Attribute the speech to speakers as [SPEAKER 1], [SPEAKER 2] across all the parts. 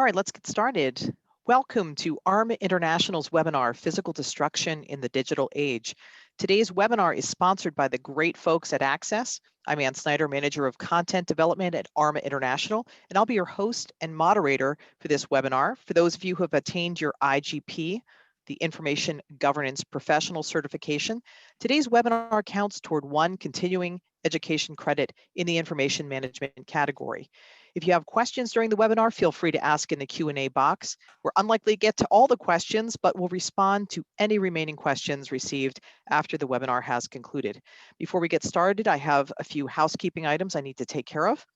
[SPEAKER 1] All right, let's get started. Welcome to ARMA International's webinar, Physical Destruction in the Digital Age. Today's webinar is sponsored by the great folks at Access. I'm Ann Snyder, Manager of Content Development at ARMA International, and I'll be your host and moderator for this webinar. For those of you who have attained your IGP, the Information Governance Professional Certification, today's webinar counts toward one continuing education credit in the information management category. If you have questions during the webinar, feel free to ask in the Q&A box. We're unlikely to get to all the questions, but we'll respond to any remaining questions received after the webinar has concluded. Before we get started, I have a few housekeeping items I need to take care of.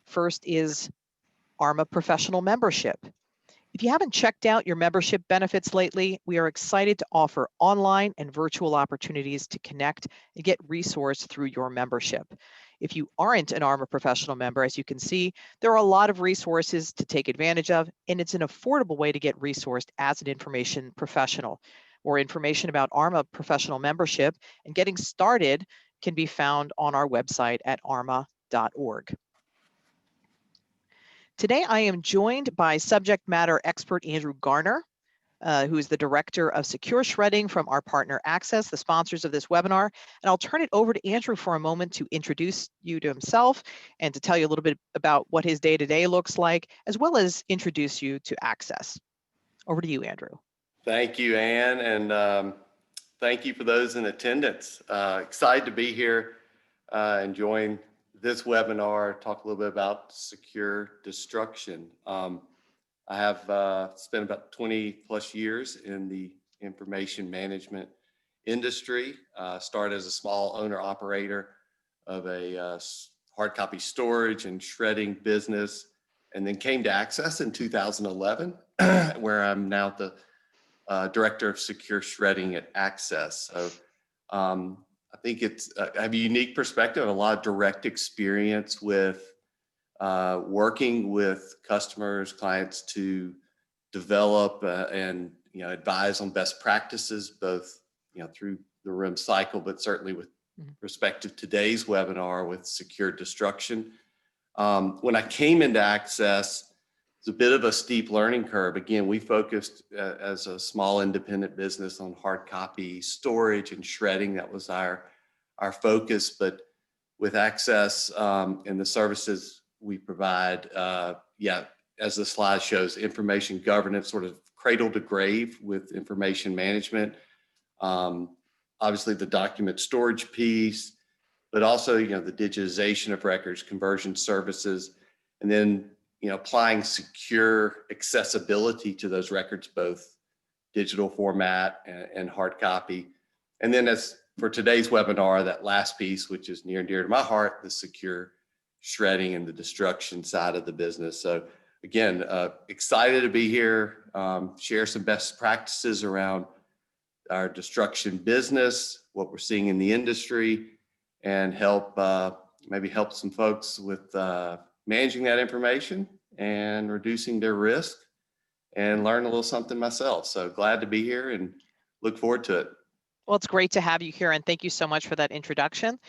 [SPEAKER 1] First is ARMA Professional Membership. If you haven't checked out your membership benefits lately, we are excited to offer online and virtual opportunities to connect and get resourced through your membership. If you aren't an ARMA professional member, as you can see, there are a lot of resources to take advantage of, and it's an affordable way to get resourced as an information professional. More information about ARMA professional membership and getting started can be found on our website at arma.org. Today, I am joined by subject matter expert Andrew Garner, who is the Director of Secure Shredding from our partner Access, the sponsors of this webinar. And I'll turn it over to Andrew for a moment to introduce you to himself and to tell you a little bit about what his day-to-day looks like, as well as introduce you to Access. Over to you, Andrew.
[SPEAKER 2] Thank you, Ann, and thank you for those in attendance. Excited to be here and join this webinar, talk a little bit about secure destruction. I have spent about 20 plus years in the information management industry. Started as a small owner operator of a hard copy storage and shredding business, and then came to Access in 2011, where I'm now the Director of Secure Shredding at Access. So I think I have a unique perspective, a lot of direct experience with working with customers, clients to develop and advise on best practices, both through the RIM cycle, but certainly with respect to today's webinar with secure destruction. When I came into Access, it's a bit of a steep learning curve. Again, we focused as a small independent business on hard copy storage and shredding. That was our focus. But with Access and the services we provide, as the slide shows, information governance, sort of cradle to grave with information management. Obviously, the document storage piece, but also the digitization of records, conversion services, and then applying secure accessibility to those records, both digital format and hard copy. And then as for today's webinar, that last piece, which is near and dear to my heart, the secure shredding and the destruction side of the business. So again, excited to be here, share some best practices around our destruction business, what we're seeing in the industry, and maybe help some folks with managing that information and reducing their risk, and learn a little something myself. So glad to be here and look forward to it.
[SPEAKER 1] Well, it's great to have you here, and thank you so much for that introduction.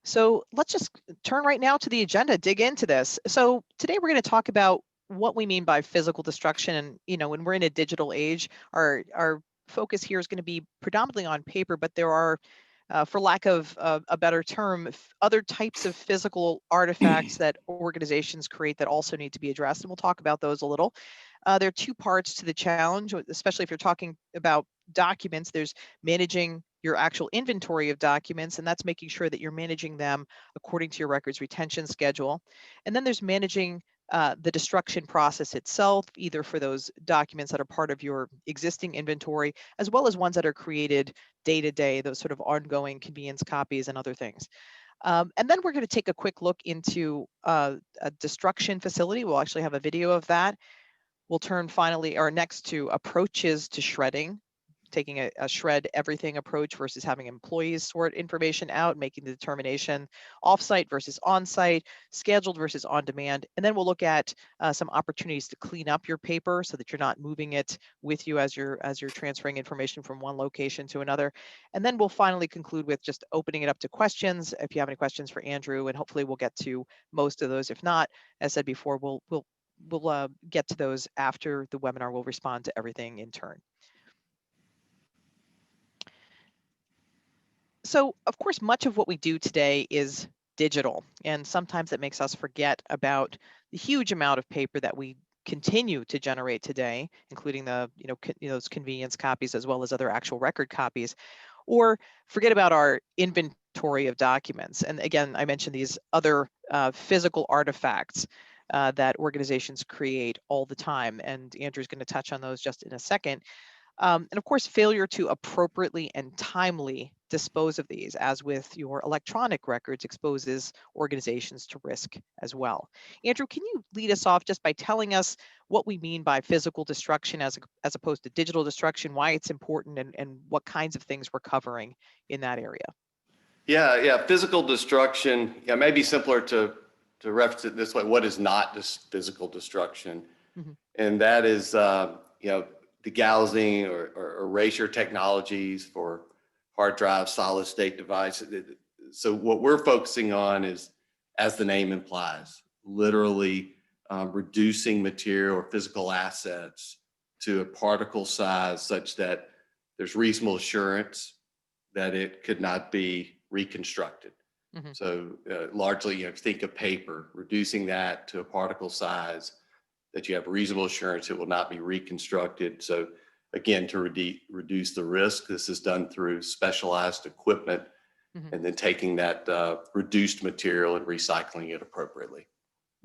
[SPEAKER 1] So let's just turn right now to the agenda, dig into this. So today we're going to talk about what we mean by physical destruction. And when we're in a digital age, our focus here is going to be predominantly on paper, but there are for lack of a better term, other types of physical artifacts that organizations create that also need to be addressed. And we'll talk about those a little. There are two parts to the challenge, especially if you're talking about documents. There's managing your actual inventory of documents, and that's making sure that you're managing them according to your records retention schedule. And then there's managing the destruction process itself, either for those documents that are part of your existing inventory, as well as ones that are created day to day, those sort of ongoing convenience copies and other things. And then we're going to take a quick look into a destruction facility. We'll actually have a video of that. We'll turn next to approaches to shredding, taking a shred everything approach versus having employees sort information out, making the determination offsite versus onsite, scheduled versus on demand. And then we'll look at some opportunities to clean up your paper so that you're not moving it with you as you're transferring information from one location to another. And then we'll finally conclude with just opening it up to questions. If you have any questions for Andrew, and hopefully we'll get to most of those. If not, as said before, we'll we'll get to those after the webinar. We'll respond to everything in turn. So, of course, much of what we do today is digital, and sometimes it makes us forget about the huge amount of paper that we continue to generate today, including the those convenience copies as well as other actual record copies, or forget about our inventory of documents. And again, I mentioned these other physical artifacts that organizations create all the time, and Andrew's going to touch on those just in a second. And of course, failure to appropriately and timely dispose of these, as with your electronic records, exposes organizations to risk as well. Andrew, can you lead us off just by telling us what we mean by physical destruction as opposed to digital destruction, why it's important, and what kinds of things we're covering in that area?
[SPEAKER 2] Yeah. Physical destruction, may be simpler to reference it this way. What is not just physical destruction?
[SPEAKER 1] Mm-hmm.
[SPEAKER 2] And that is, degaussing or erasure technologies for hard drives, solid state devices. So what we're focusing on is, as the name implies, literally reducing material or physical assets to a particle size such that there's reasonable assurance that it could not be reconstructed. Mm-hmm. So largely, think of paper, reducing that to a particle size that you have reasonable assurance it will not be reconstructed. So again, to reduce the risk, this is done through specialized equipment, mm-hmm. and then taking that reduced material and recycling it appropriately.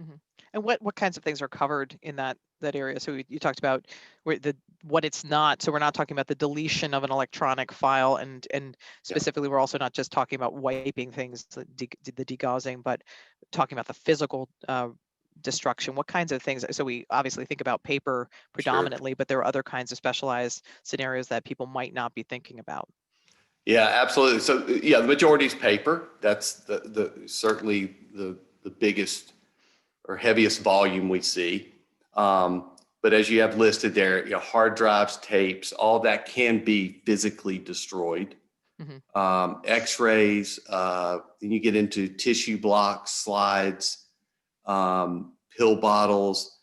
[SPEAKER 1] Mm-hmm. And what kinds of things are covered in that area? So you talked about what it's not. So we're not talking about the deletion of an electronic file, and specifically, we're also not just talking about wiping things, the degaussing, but talking about the physical destruction. What kinds of things? So we obviously think about paper predominantly, sure, but there are other kinds of specialized scenarios that people might not be thinking about.
[SPEAKER 2] Yeah, absolutely. So the majority is paper. That's certainly the biggest or heaviest volume we see. But as you have listed there, hard drives, tapes, all that can be physically destroyed. Mm-hmm. X-rays, then you get into tissue blocks, slides, pill bottles,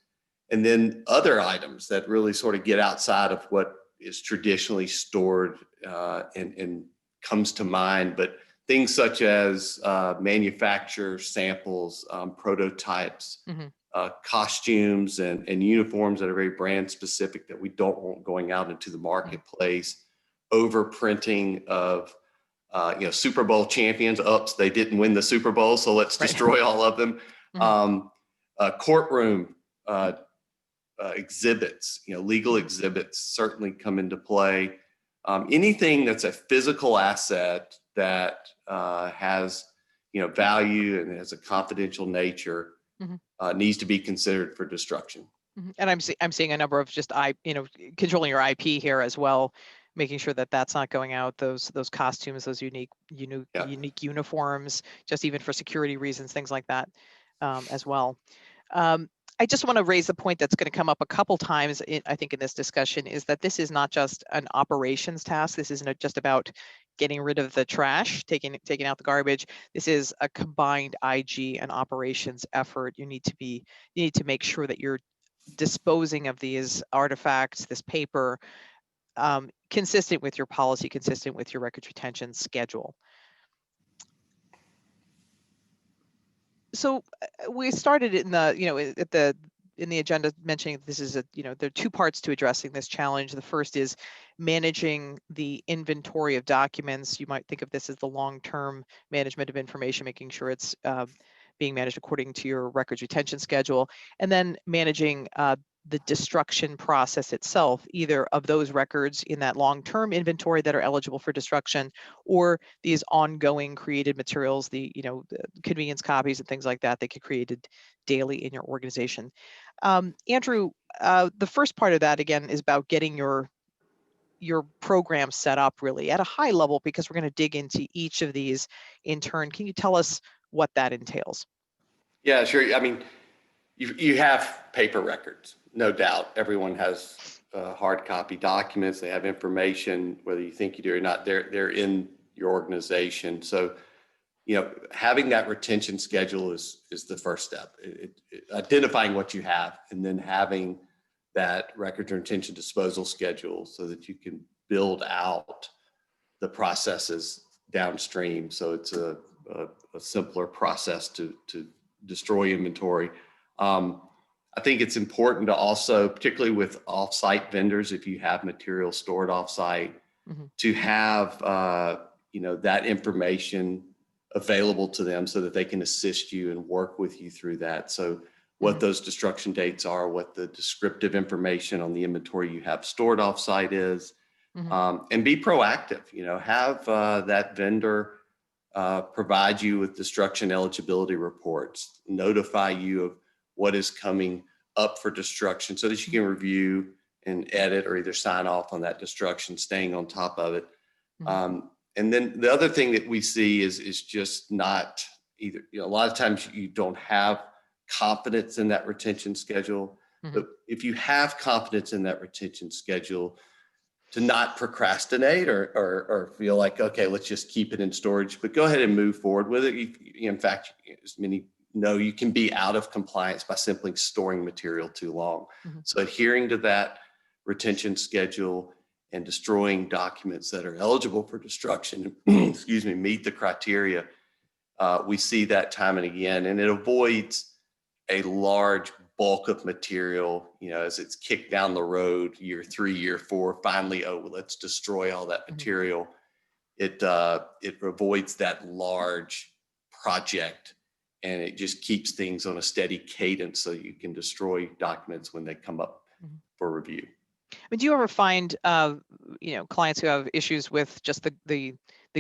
[SPEAKER 2] and then other items that really sort of get outside of what is traditionally stored and comes to mind. But things such as manufacture samples, prototypes, mm-hmm. Costumes and uniforms that are very brand specific that we don't want going out into the marketplace, overprinting of Super Bowl champions. Oops, they didn't win the Super Bowl, so let's destroy all of them. Mm-hmm. Courtroom exhibits, legal exhibits certainly come into play. Anything that's a physical asset that has value and has a confidential nature, mm-hmm. Needs to be considered for destruction.
[SPEAKER 1] Mm-hmm. And I'm seeing a number of just controlling your IP here as well, making sure that that's not going out. Those costumes, those unique uniforms, just even for security reasons, things like that as well. I just want to raise the point that's going to come up a couple times, I think, in this discussion, is that this is not just an operations task. This isn't just about getting rid of the trash, taking out the garbage. This is a combined IG and operations effort. You need to make sure that you're disposing of these artifacts, this paper, consistent with your policy, consistent with your records retention schedule. So we started in the in the agenda mentioning this is there are two parts to addressing this challenge. The first is managing the inventory of documents. You might think of this as the long-term management of information, making sure it's being managed according to your records retention schedule, and then managing the destruction process itself, either of those records in that long-term inventory that are eligible for destruction, or these ongoing created materials, the convenience copies and things like that get created daily in your organization. Andrew, the first part of that again is about getting your program set up really at a high level, because we're going to dig into each of these in turn. Can you tell us what that entails?
[SPEAKER 2] Yeah, sure. I mean, you have paper records, no doubt. Everyone has hard copy documents. They have information, whether you think you do or not. They're in your organization. So, having that retention schedule is the first step. Identifying what you have, and then having that records retention disposal schedule so that you can build out the processes downstream. So it's a simpler process to destroy inventory. I think it's important to also, particularly with offsite vendors, if you have material stored offsite, to have that information available to them so that they can assist you and work with you through that. So what those destruction dates are, what the descriptive information on the inventory you have stored offsite is, and be proactive. Have that vendor provide you with destruction eligibility reports, notify you of what is coming up for destruction so that you can review and edit or either sign off on that destruction, staying on top of it. And then the other thing that we see is just not either, a lot of times you don't have confidence in that retention schedule, but if you have confidence in that retention schedule, to not procrastinate or feel like, okay, let's just keep it in storage, but go ahead and move forward with it. In fact, as many know, you can be out of compliance by simply storing material too long. So adhering to that retention schedule and destroying documents that are eligible for destruction, meet the criteria. We see that time and again, and it avoids a large bulk of material, as it's kicked down the road, year 3, year 4, finally, let's destroy all that material. It avoids that large project, and it just keeps things on a steady cadence so you can destroy documents when they come up for review.
[SPEAKER 1] Do you ever find, clients who have issues with just the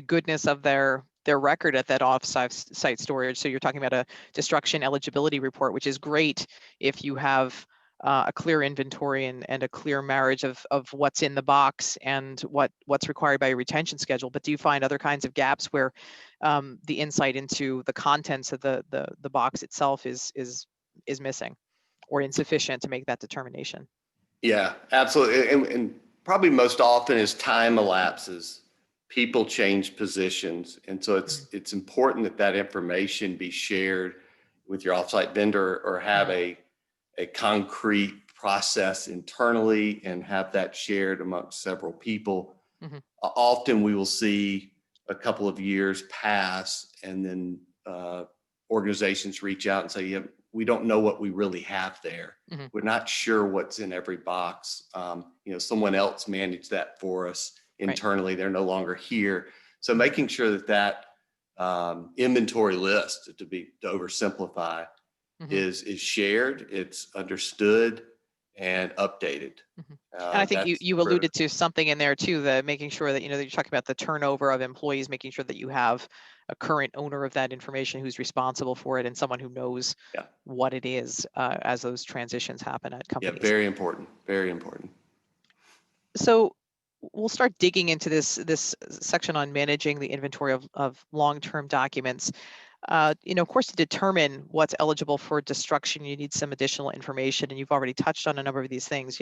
[SPEAKER 1] goodness of their record at that off-site storage? So you're talking about a destruction eligibility report, which is great if you have a clear inventory and a clear marriage of what's in the box and what's required by your retention schedule. But do you find other kinds of gaps where the insight into the contents of the box itself is missing or insufficient to make that determination?
[SPEAKER 2] Yeah, absolutely. And probably most often as time elapses, people change positions. And so it's important that information be shared with your offsite vendor, or have a concrete process internally and have that shared amongst several people. Often we will see a couple of years pass, and then organizations reach out and say, yeah, we don't know what we really have there. We're not sure what's in every box. Someone else managed that for us internally. They're no longer here. So making sure that inventory list, to oversimplify, is shared, it's understood and updated.
[SPEAKER 1] And I think you alluded to something in there too, the making sure that, that you're talking about the turnover of employees, making sure that you have a current owner of that information who's responsible for it, and someone who knows what it is as those transitions happen at companies.
[SPEAKER 2] Yeah, very important, very important.
[SPEAKER 1] So we'll start digging into this section on managing the inventory of long-term documents. Of course, to determine what's eligible for destruction, you need some additional information, and you've already touched on a number of these things.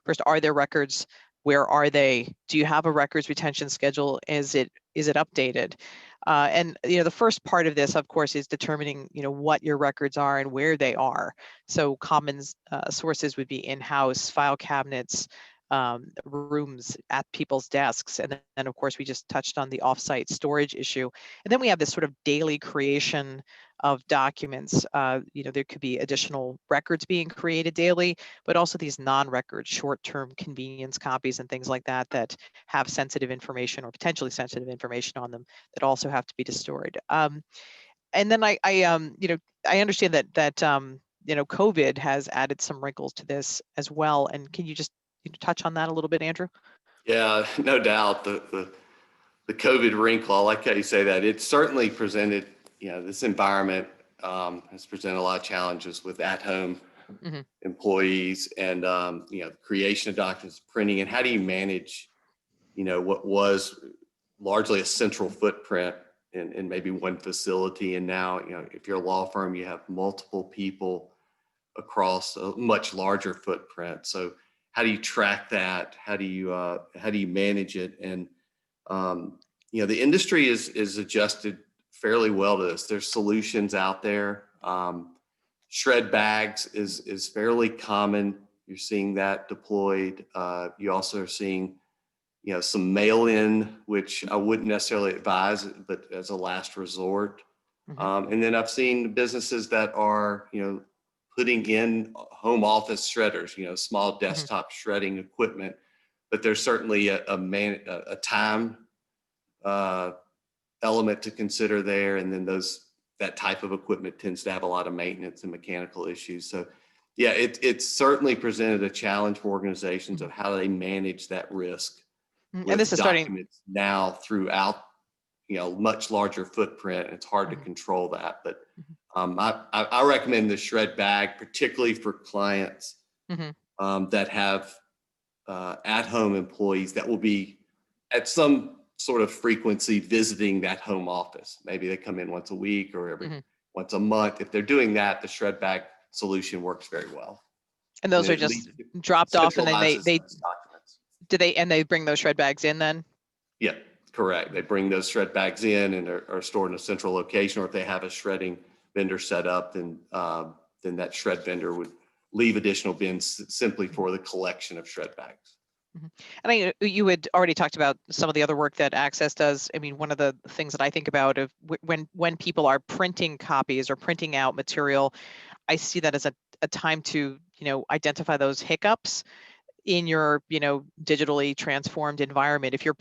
[SPEAKER 1] First, are there records? Where are they? Do you have a records retention schedule? Is it updated? And the first part of this, of course, is determining what your records are and where they are. So common sources would be in-house file cabinets, rooms at people's desks, and then of course we just touched on the offsite storage issue. And then we have this sort of daily creation of documents. There could be additional records being created daily, but also these non-record short-term convenience copies and things like that that have sensitive information or potentially sensitive information on them that also have to be destroyed. And then I understand that COVID has added some wrinkles to this as well. And can you just touch on that a little bit, Andrew?
[SPEAKER 2] Yeah, no doubt. The COVID wrinkle, I like how you say that. It certainly presented, this environment has presented a lot of challenges with at-home employees and, creation of documents, printing, and how do you manage, what was largely a central footprint in maybe one facility. And now, if you're a law firm, you have multiple people across a much larger footprint. So how do you track that? How do you manage it? And the industry is adjusted fairly well to this. There's solutions out there. Shred bags is fairly common. You're seeing that deployed. You also are seeing, some mail-in, which I wouldn't necessarily advise, but as a last resort. And then I've seen businesses that are, putting in home office shredders, small desktop shredding equipment, but there's certainly a time element to consider there. And then that type of equipment tends to have a lot of maintenance and mechanical issues. So yeah, it's certainly presented a challenge for organizations of how they manage that risk
[SPEAKER 1] And this
[SPEAKER 2] with
[SPEAKER 1] is starting.
[SPEAKER 2] documents now throughout, much larger footprint. It's hard to control that, but I recommend the shred bag, particularly for clients that have at-home employees that will be at some sort of frequency visiting that home office. Maybe they come in once a week or once a month. If they're doing that, the shred bag solution works very well.
[SPEAKER 1] And those are just dropped off, and then they they bring those shred bags in then?
[SPEAKER 2] Yeah, correct. They bring those shred bags in and are stored in a central location, or if they have a shredding vendor set up, then that shred vendor would leave additional bins simply for the collection of shred bags.
[SPEAKER 1] And you had already talked about some of the other work that Access does. I mean, one of the things that I think about of when people are printing copies or printing out material, I see that as a time to, identify those hiccups in your, digitally transformed environment. If you're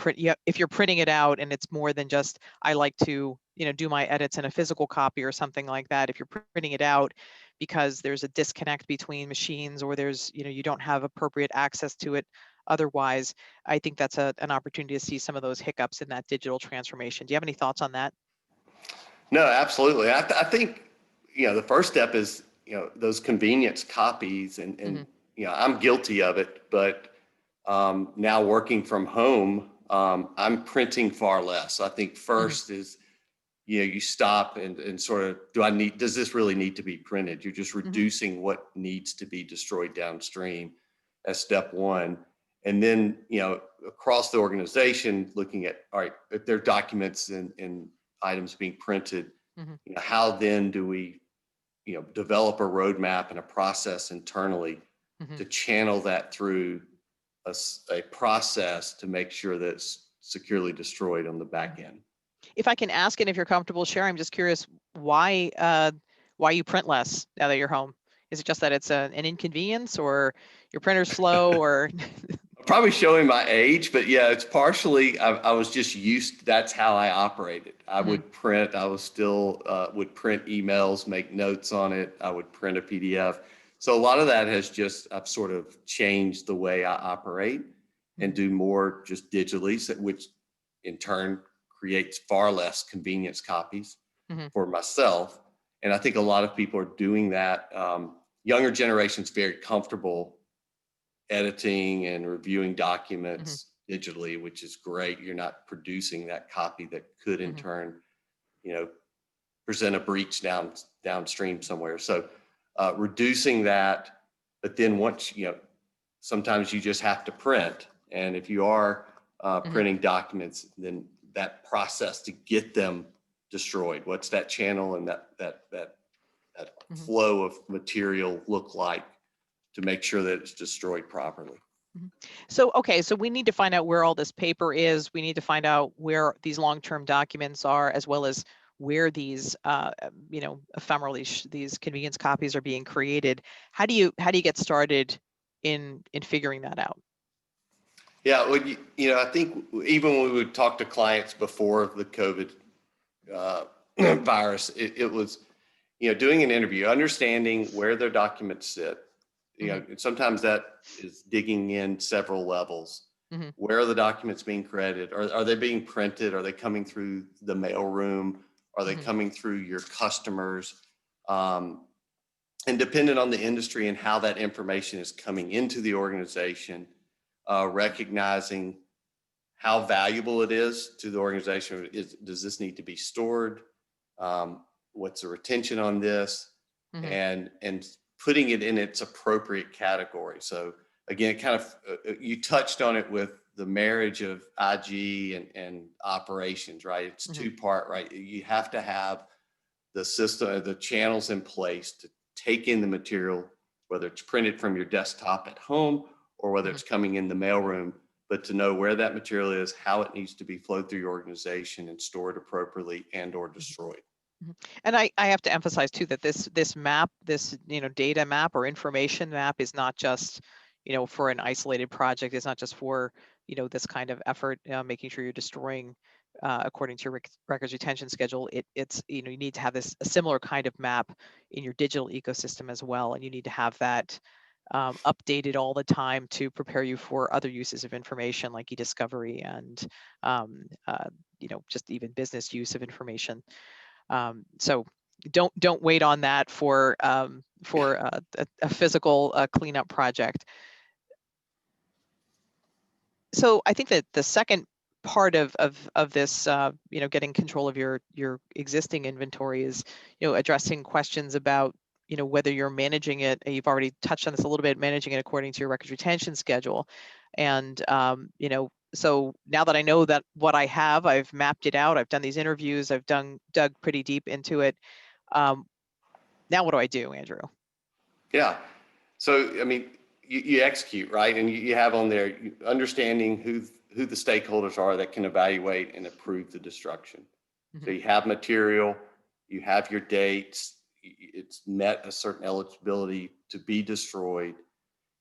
[SPEAKER 1] printing it out and it's more than just, I like to, do my edits in a physical copy or something like that. If you're printing it out because there's a disconnect between machines, or there's, you don't have appropriate access to it otherwise, I think that's an opportunity to see some of those hiccups in that digital transformation. Do you have any thoughts on that?
[SPEAKER 2] No, absolutely. I think, the first step is, those convenience copies and I'm guilty of it, but now working from home, I'm printing far less. So I think first is, you stop and sort of, does this really need to be printed? You're just reducing what needs to be destroyed downstream as step one. And then, across the organization, looking at, all right, if there are documents and items being printed, how then do we, develop a roadmap and a process internally to channel that through a process to make sure that it's securely destroyed on the back end.
[SPEAKER 1] If I can ask, and if you're comfortable sharing, I'm just curious why you print less now that you're home. Is it just that it's an inconvenience, or your printer's slow, or?
[SPEAKER 2] Probably showing my age, but yeah, it's partially, I was just that's how I operated. I would print, I was still would print emails, make notes on it. I would print a PDF. So a lot of that I've sort of changed the way I operate and do more just digitally, which in turn creates far less convenience copies for myself. And I think a lot of people are doing that. Younger generation's very comfortable editing and reviewing documents digitally, which is great. You're not producing that copy that could in turn, present a breach downstream somewhere. So reducing that, but then once, sometimes you just have to print. And if you are printing documents, then that process to get them destroyed, what's that channel and that flow of material look like to make sure that it's destroyed properly?
[SPEAKER 1] So, okay, so we need to find out where all this paper is. We need to find out where these long-term documents are, as well as where these, ephemeral, these convenience copies are being created. How do you get started in figuring that out?
[SPEAKER 2] Yeah, well, I think even when we would talk to clients before the COVID virus, it was, doing an interview, understanding where their documents sit. Sometimes that is digging in several levels. Where are the documents being created? Are they being printed? Are they coming through the mail room? Are they coming through your customers? And dependent on the industry and how that information is coming into the organization, recognizing how valuable it is to the organization. Does this need to be stored? What's the retention on this? And putting it in its appropriate category. So again, kind of, you touched on it with the marriage of IG and operations, right? It's two-part, right? You have to have the system, the channels in place to take in the material, whether it's printed from your desktop at home or whether it's coming in the mailroom, but to know where that material is, how it needs to be flowed through your organization and stored appropriately and or destroyed.
[SPEAKER 1] And I have to emphasize too that this map, this data map or information map is not just for an isolated project. It's not just for this kind of effort, making sure you're destroying according to your records retention schedule. It's you need to have a similar kind of map in your digital ecosystem as well, and you need to have that updated all the time to prepare you for other uses of information like e-discovery and just even business use of information. So don't wait on that for a physical cleanup project. So I think that the second part of this, getting control of your existing inventory is, addressing questions about, whether you're managing it. You've already touched on this a little bit, managing it according to your records retention schedule. And, so now that I know that what I have, I've mapped it out, I've done these interviews, I've dug pretty deep into it. Now what do I do, Andrew?
[SPEAKER 2] Yeah. So, I mean, you execute, right? And you have on there understanding who the stakeholders are that can evaluate and approve the destruction. So you have material, you have your dates, it's met a certain eligibility to be destroyed.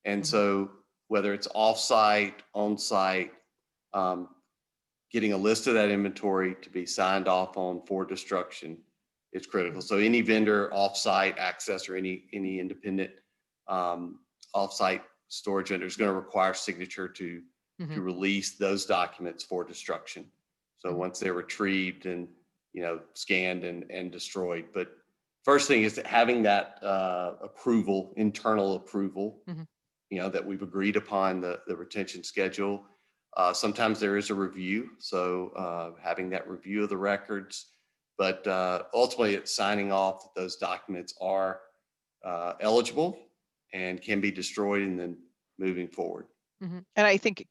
[SPEAKER 2] And so whether it's offsite, onsite, getting a list of that inventory to be signed off on for destruction is critical. So any vendor, offsite access, or any independent offsite storage vendor is going to require signature to release those documents for destruction. So once they're retrieved and scanned and destroyed. But first thing is having that approval, internal approval, that we've agreed upon the retention schedule. Sometimes there is a review, so having that review of the records, but ultimately it's signing off that those documents are eligible and can be destroyed and then moving forward.
[SPEAKER 1] And I think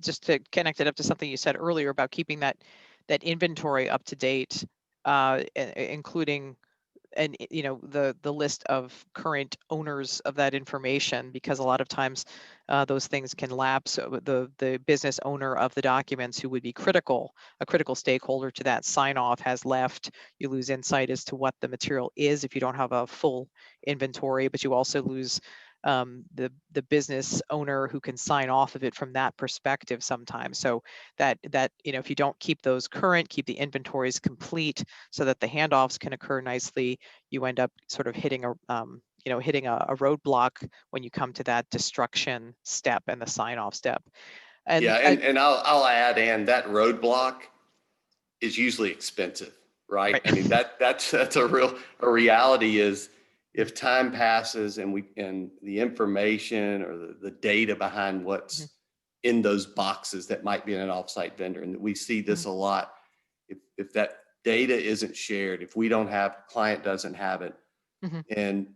[SPEAKER 1] just to connect it up to something you said earlier about keeping that inventory up to date, including the list of current owners of that information, because a lot of times those things can lapse. So the business owner of the documents, who would be a critical stakeholder to that sign off, has left. You lose insight as to what the material is if you don't have a full inventory, but you also lose the business owner who can sign off of it from that perspective sometimes. So that if you don't keep those current, keep the inventories complete so that the handoffs can occur nicely, you end up sort of hitting a roadblock when you come to that destruction step and the sign off step. And
[SPEAKER 2] I'll add, and that roadblock is usually expensive, right? I mean, that's a reality is, if time passes and the information or the data behind what's in those boxes that might be in an offsite vendor, and we see this a lot, if that data isn't shared, if we don't have, client doesn't have it, and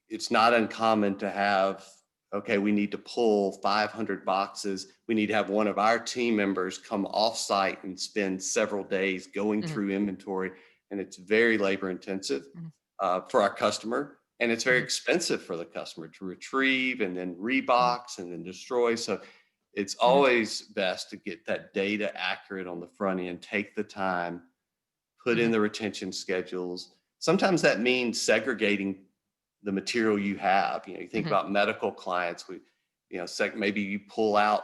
[SPEAKER 2] it's not uncommon to have, okay, we need to pull 500 boxes. We need to have one of our team members come offsite and spend several days going through inventory, and it's very labor intensive for our customer, and it's very expensive for the customer to retrieve and then rebox and then destroy. So it's always best to get that data accurate on the front end, take the time, put in the retention schedules. Sometimes that means segregating the material you have. You think about medical clients, maybe you pull out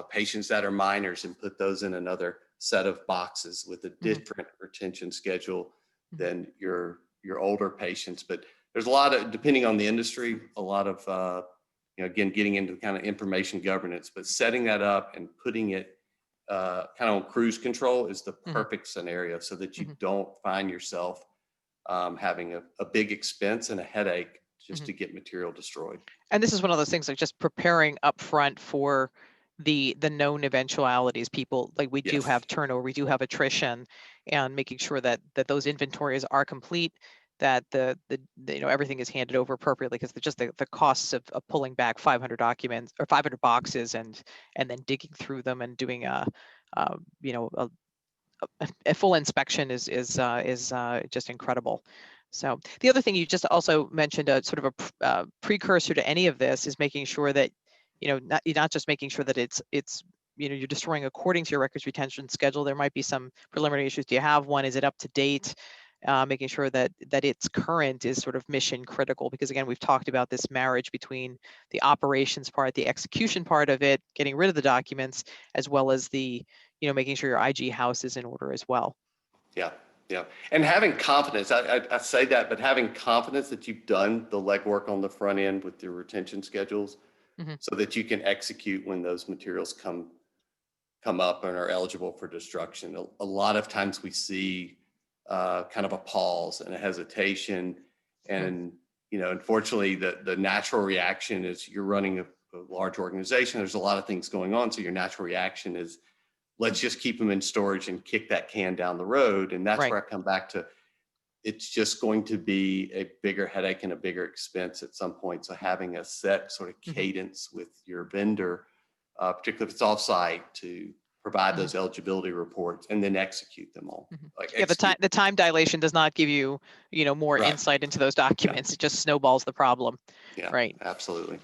[SPEAKER 2] patients that are minors and put those in another set of boxes with a different retention schedule than your older patients. But there's a lot of, depending on the industry, a lot of again, getting into kind of information governance, but setting that up and putting it kind of on cruise control is the perfect scenario, so that you don't find yourself having a big expense and a headache just to get material destroyed.
[SPEAKER 1] And this is one of those things, like just preparing up front for the known eventualities. People, like, we do have turnover, we do have attrition, and making sure that those inventories are complete. that everything is handed over appropriately, because just the costs of pulling back 500 documents or 500 boxes and then digging through them and doing you know a full inspection is just incredible. So the other thing you just also mentioned, sort of a precursor to any of this, is making sure that you're not just making sure that it's you're destroying according to your records retention schedule. There might be some preliminary issues. Do you have one? Is it up to date? Making sure that it's current is sort of mission critical, because again, we've talked about this marriage between the operations part, the execution part of it, getting rid of the documents, as well as the making sure your IG house is in order as well.
[SPEAKER 2] Yeah, yeah. And having confidence, I say that, but having confidence that you've done the legwork on the front end with your retention schedules,
[SPEAKER 1] Mm-hmm.
[SPEAKER 2] so that you can execute when those materials come up and are eligible for destruction. A lot of times we see kind of a pause and a hesitation. And, unfortunately, the natural reaction is, you're running a large organization. There's a lot of things going on. So your natural reaction is, let's just keep them in storage and kick that can down the road. And that's
[SPEAKER 1] Right.
[SPEAKER 2] where I come back to, it's just going to be a bigger headache and a bigger expense at some point. So having a set sort of cadence with your vendor, particularly if it's offsite, to provide those eligibility reports and then execute them all.
[SPEAKER 1] The time dilation does not give you more insight into those documents. It just snowballs the problem.
[SPEAKER 2] Yeah,
[SPEAKER 1] right.
[SPEAKER 2] Absolutely.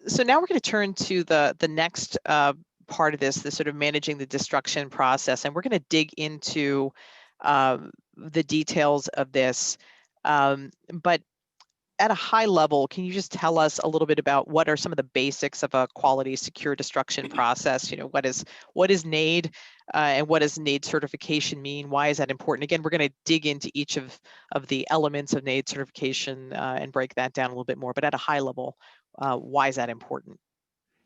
[SPEAKER 1] So now we're going to turn to the next part of this, the sort of managing the destruction process, and we're going to dig into the details of this. But at a high level, can you just tell us a little bit about what are some of the basics of a quality secure destruction process? What is Nade, and what does Nade certification mean? Why is that important? Again, we're going to dig into each of the elements of Nade certification and break that down a little bit more. But at a high level, why is that important?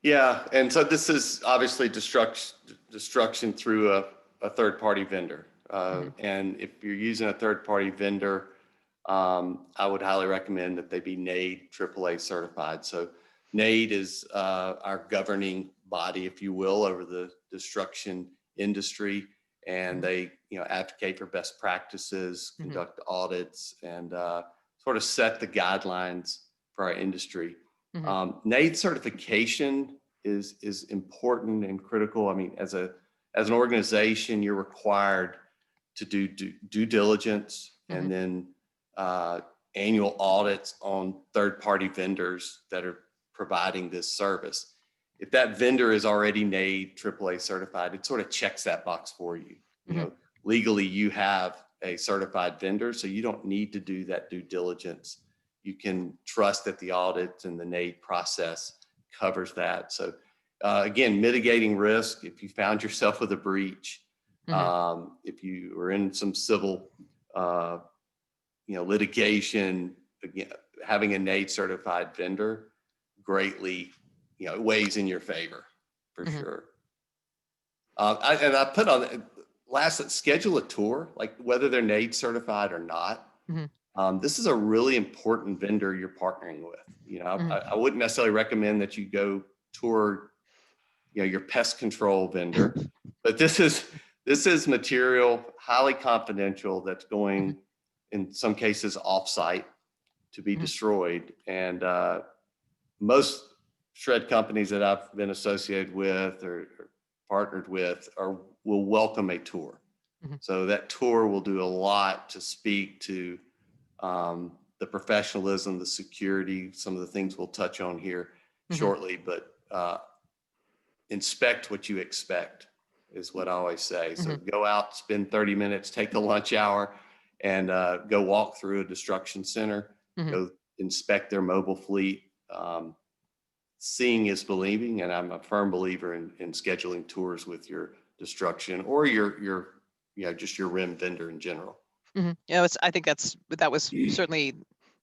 [SPEAKER 2] Yeah, and so this is obviously destruction through a third-party vendor. And if you're using a third-party vendor, I would highly recommend that they be Nade AAA certified. So Nade is our governing body, if you will, over the destruction industry, and they advocate for best practices, conduct audits, and sort of set the guidelines for our industry. Nade certification is important and critical. I mean, as an organization, you're required to do due diligence and then annual audits on third-party vendors that are providing this service. If that vendor is already Nade AAA certified, it sort of checks that box for you. Legally, you have a certified vendor, so you don't need to do that due diligence. You can trust that the audits and the Nade process covers that. So again, mitigating risk. If you found yourself with a breach, if you were in some civil litigation, again, having a Nade certified vendor greatly weighs in your favor for sure. I put on last, schedule a tour, like whether they're Nade certified or not. This is a really important vendor you're partnering with. I wouldn't necessarily recommend that you go tour, your pest control vendor, but this is material highly confidential that's going, in some cases, offsite to be destroyed. And most shred companies that I've been associated with or partnered with will welcome a tour. So that tour will do a lot to speak to the professionalism, the security, some of the things we'll touch on here shortly, but inspect what you expect is what I always say. So go out, spend 30 minutes, take the lunch hour, and go walk through a destruction center, go inspect their mobile fleet. Seeing is believing, and I'm a firm believer in scheduling tours with your destruction or your just your RIM vendor in general.
[SPEAKER 1] I think that was certainly,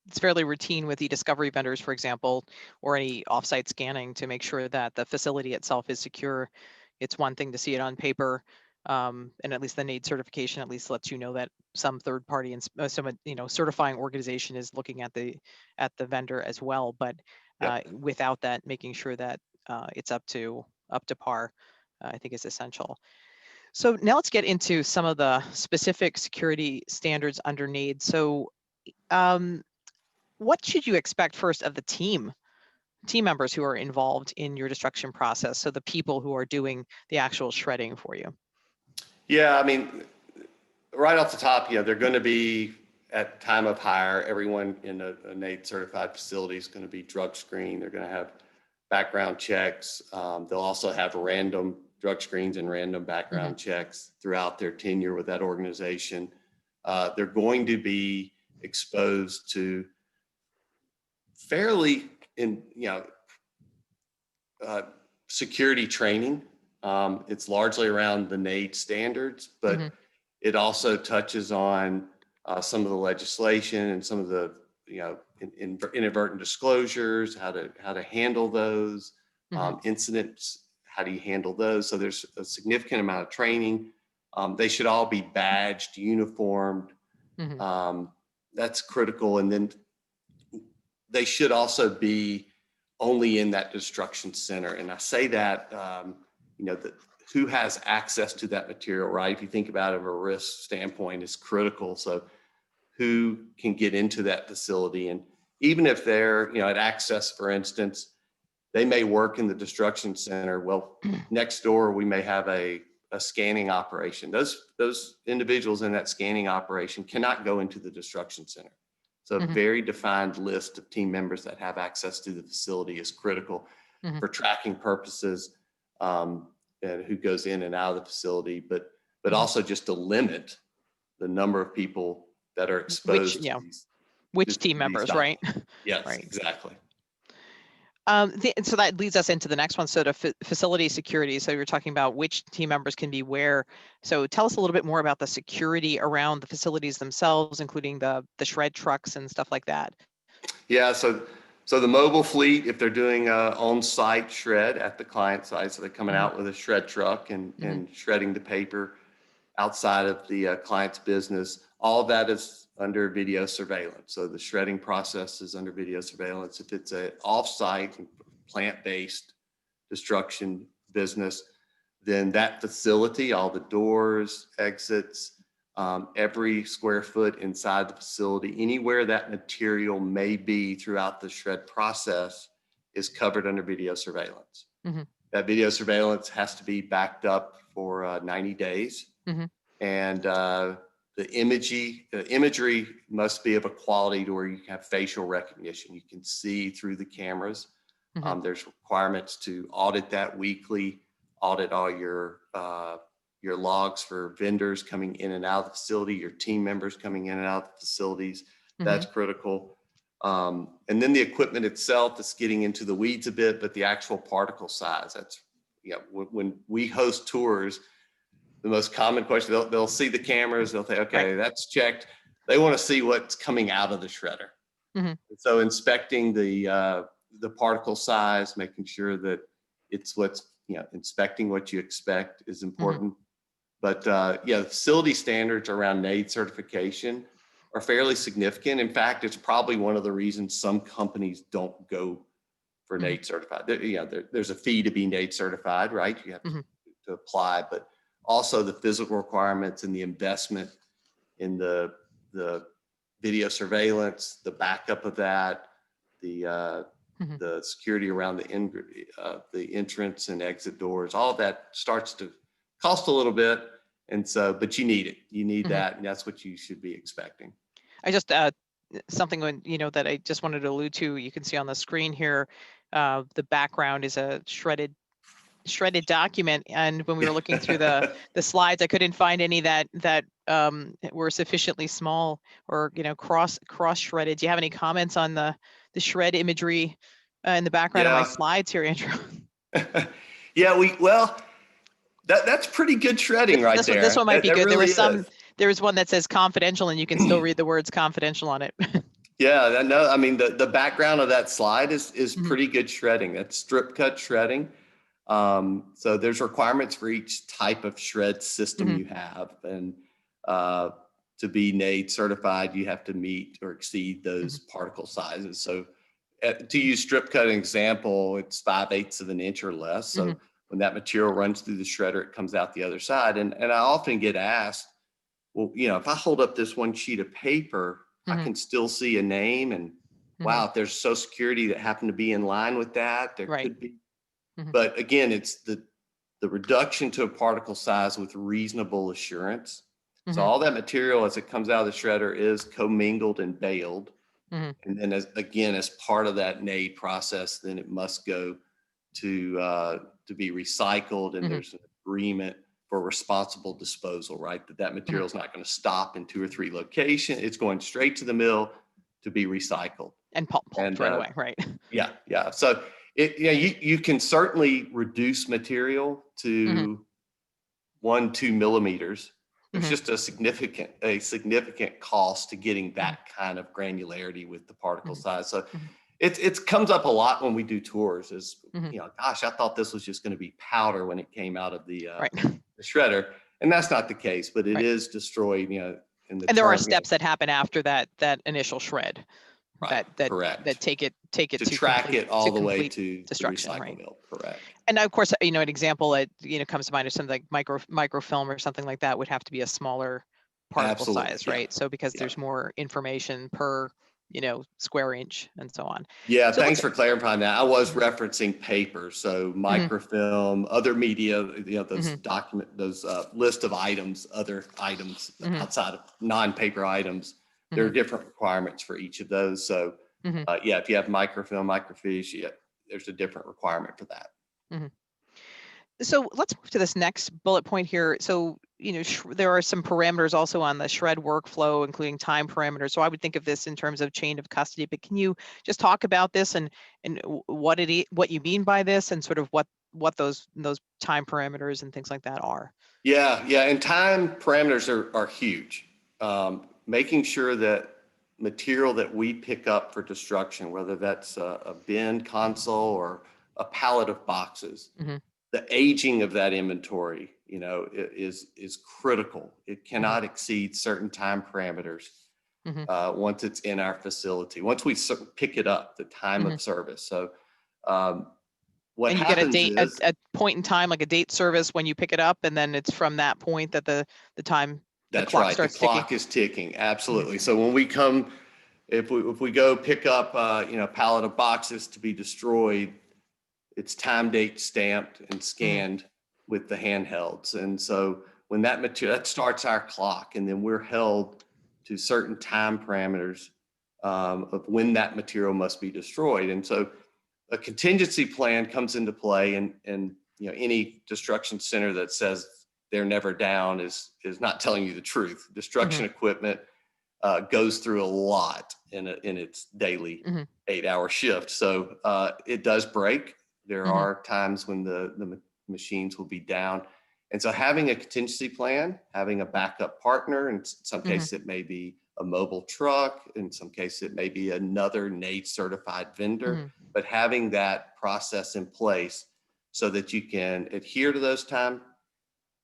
[SPEAKER 1] it's fairly routine with e-discovery vendors, for example, or any offsite scanning, to make sure that the facility itself is secure. It's one thing to see it on paper, and at least the Nade certification at least lets you know that some third party and some certifying organization is looking at the vendor as well. But without that, making sure that it's up to par, I think is essential. So now let's get into some of the specific security standards under Nade. So what should you expect first of the team members who are involved in your destruction process? So the people who are doing the actual shredding for you.
[SPEAKER 2] Yeah, I mean, right off the top, they're going to be at time of hire. Everyone in a Nade certified facility is going to be drug screened. They're going to have background checks. They'll also have random drug screens and random background checks throughout their tenure with that organization. They're going to be exposed to fairly security training. It's largely around the Nade standards, but it also touches on some of the legislation and some of the inadvertent disclosures, how to handle those incidents. How do you handle those? So there's a significant amount of training. They should all be badged, uniformed. That's critical. And then they should also be only in that destruction center. And I say that, who has access to that material, right? If you think about it from a risk standpoint, is critical. So who can get into that facility? And even if they're, at access, for instance, they may work in the destruction center. Well, next door, we may have a scanning operation. Those individuals in that scanning operation cannot go into the destruction center. So a very defined list of team members that have access to the facility is critical for tracking purposes, and who goes in and out of the facility, but also just to limit the number of people that are exposed to these.
[SPEAKER 1] Which team members, right?
[SPEAKER 2] Yes,
[SPEAKER 1] right.
[SPEAKER 2] Exactly.
[SPEAKER 1] So that leads us into the next one. So to facility security. So you're talking about which team members can be where. So tell us a little bit more about the security around the facilities themselves, including the shred trucks and stuff like that.
[SPEAKER 2] Yeah. So the mobile fleet, if they're doing on-site shred at the client site, so they're coming out with a shred truck and shredding the paper outside of the client's business, all of that is under video surveillance. So the shredding process is under video surveillance. If it's an off-site, plant-based destruction business, then that facility, all the doors, exits, every square foot inside the facility, anywhere that material may be throughout the shred process is covered under video surveillance. That video surveillance has to be backed up for 90 days. And the imagery must be of a quality to where you can have facial recognition. You can see through the cameras. There's requirements to audit that weekly, audit all your logs for vendors coming in and out of the facility, your team members coming in and out of the facilities. That's critical. And then the equipment itself is getting into the weeds a bit, but the actual particle size, that's, when we host tours, the most common question, they'll see the cameras, they'll say, okay, that's checked. They want to see what's coming out of the shredder. So inspecting the particle size, making sure that it's inspecting what you expect is important. But the facility standards around Nade certification are fairly significant. In fact, it's probably one of the reasons some companies don't go for Nade certified. There's a fee to be Nade certified, right? You have to apply, but also the physical requirements and the investment in the video surveillance, the backup of that, the security around the entrance and exit doors, all of that starts to cost a little bit. And so, but you need it. You need that, and that's what you should be expecting.
[SPEAKER 1] I just something that I just wanted to allude to. You can see on the screen here, the background is a shredded document, and when we were looking through the slides, I couldn't find any that were sufficiently small or cross shredded. Do you have any comments on the shred imagery in the background of my slides here, Andrew?
[SPEAKER 2] That's pretty good shredding right there.
[SPEAKER 1] This one might be good.
[SPEAKER 2] Really
[SPEAKER 1] there was one that says confidential, and you can still read the words confidential on it.
[SPEAKER 2] Yeah, no, I mean the background of that slide is pretty good shredding. That's strip cut shredding. So there's requirements for each type of shred system you have, and to be Nade certified, you have to meet or exceed those particle sizes. So to use strip cut example, it's 5/8 of an inch or less. So when that material runs through the shredder, it comes out the other side. And I often get asked, well, if I hold up this one sheet of paper, I can still see a name, and wow, if there's Social Security that happened to be in line with that, there
[SPEAKER 1] Right.
[SPEAKER 2] could be. But again, it's the reduction to a particle size with reasonable assurance. So all that material as it comes out of the shredder is commingled and baled. And then as part of that Nade process, then it must go to be recycled, and there's an agreement for responsible disposal, right? That material is not going to stop in 2 or 3 locations. It's going straight to the mill to be recycled.
[SPEAKER 1] And pulp
[SPEAKER 2] And
[SPEAKER 1] right away, right?
[SPEAKER 2] Yeah. So you can certainly reduce material to 1-2 millimeters. There's just a significant cost to getting that kind of granularity with the particle size. So it comes up a lot when we do tours. Is gosh, I thought this was just going to be powder when it came out of the shredder, and that's not the case. But it is destroyed. In the
[SPEAKER 1] and there are steps that happen after that initial shred.
[SPEAKER 2] Right. Correct.
[SPEAKER 1] That take it
[SPEAKER 2] to track it all the way to
[SPEAKER 1] destruction,
[SPEAKER 2] the recycle
[SPEAKER 1] right?
[SPEAKER 2] mill. Correct.
[SPEAKER 1] And of course, an example that comes to mind is something like microfilm or something like that would have to be a smaller particle size, right? So because there's more information per square inch and so on.
[SPEAKER 2] Yeah, so thanks for clarifying that. I was referencing paper, so microfilm, other media, those those list of items, other items outside of non-paper items. There are different requirements for each of those. So if you have microfilm, microfiche, there's a different requirement for that.
[SPEAKER 1] So let's move to this next bullet point here. So, there are some parameters also on the shred workflow, including time parameters. So I would think of this in terms of chain of custody, but can you just talk about this and what you mean by this, and sort of what those time parameters and things like that are?
[SPEAKER 2] Yeah. And time parameters are huge. Making sure that material that we pick up for destruction, whether that's a bin console or a pallet of boxes, the aging of that inventory, is critical. It cannot exceed certain time parameters once it's in our facility. Once we pick it up, the time of service. So what
[SPEAKER 1] and you
[SPEAKER 2] happens
[SPEAKER 1] get a
[SPEAKER 2] is
[SPEAKER 1] a point in time, like a date service when you pick it up, and then it's from that point that the time
[SPEAKER 2] that's
[SPEAKER 1] the clock
[SPEAKER 2] right.
[SPEAKER 1] starts
[SPEAKER 2] The clock
[SPEAKER 1] ticking.
[SPEAKER 2] is ticking. Absolutely. So when we come, if we go pick up a pallet of boxes to be destroyed, it's time date stamped and scanned with the handhelds. And so when that material, that starts our clock, and then we're held to certain time parameters of when that material must be destroyed. And so a contingency plan comes into play, and any destruction center that says they're never down is not telling you the truth. Destruction equipment goes through a lot in its daily 8-hour shift. So it does break. There are times when the machines will be down. And so having a contingency plan, having a backup partner, in some cases it may be a mobile truck, in some cases it may be another Nade certified vendor, but having that process in place so that you can adhere to those time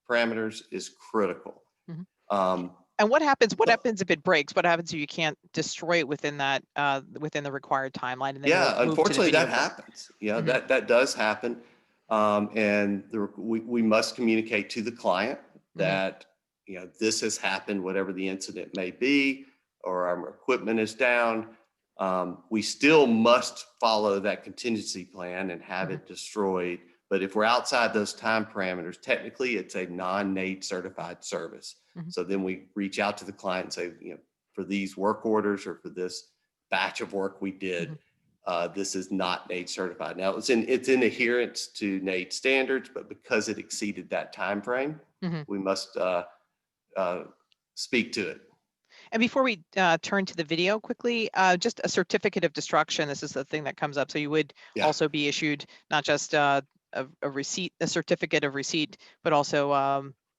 [SPEAKER 2] parameters is critical.
[SPEAKER 1] And what happens if it breaks? What happens if you can't destroy it within that within the required timeline? And then
[SPEAKER 2] unfortunately that happens. That does happen. And we must communicate to the client that this has happened, whatever the incident may be, or our equipment is down. We still must follow that contingency plan and have it destroyed. But if we're outside those time parameters, technically it's a non-Nade certified service. So then we reach out to the client and say, for these work orders or for this batch of work we did, this is not Nade certified. Now it's in adherence to Nade standards, but because it exceeded that time frame, we must speak to it.
[SPEAKER 1] And before we turn to the video quickly, just a certificate of destruction. This is the thing that comes up. So you would also be issued not just a receipt, a certificate of receipt, but also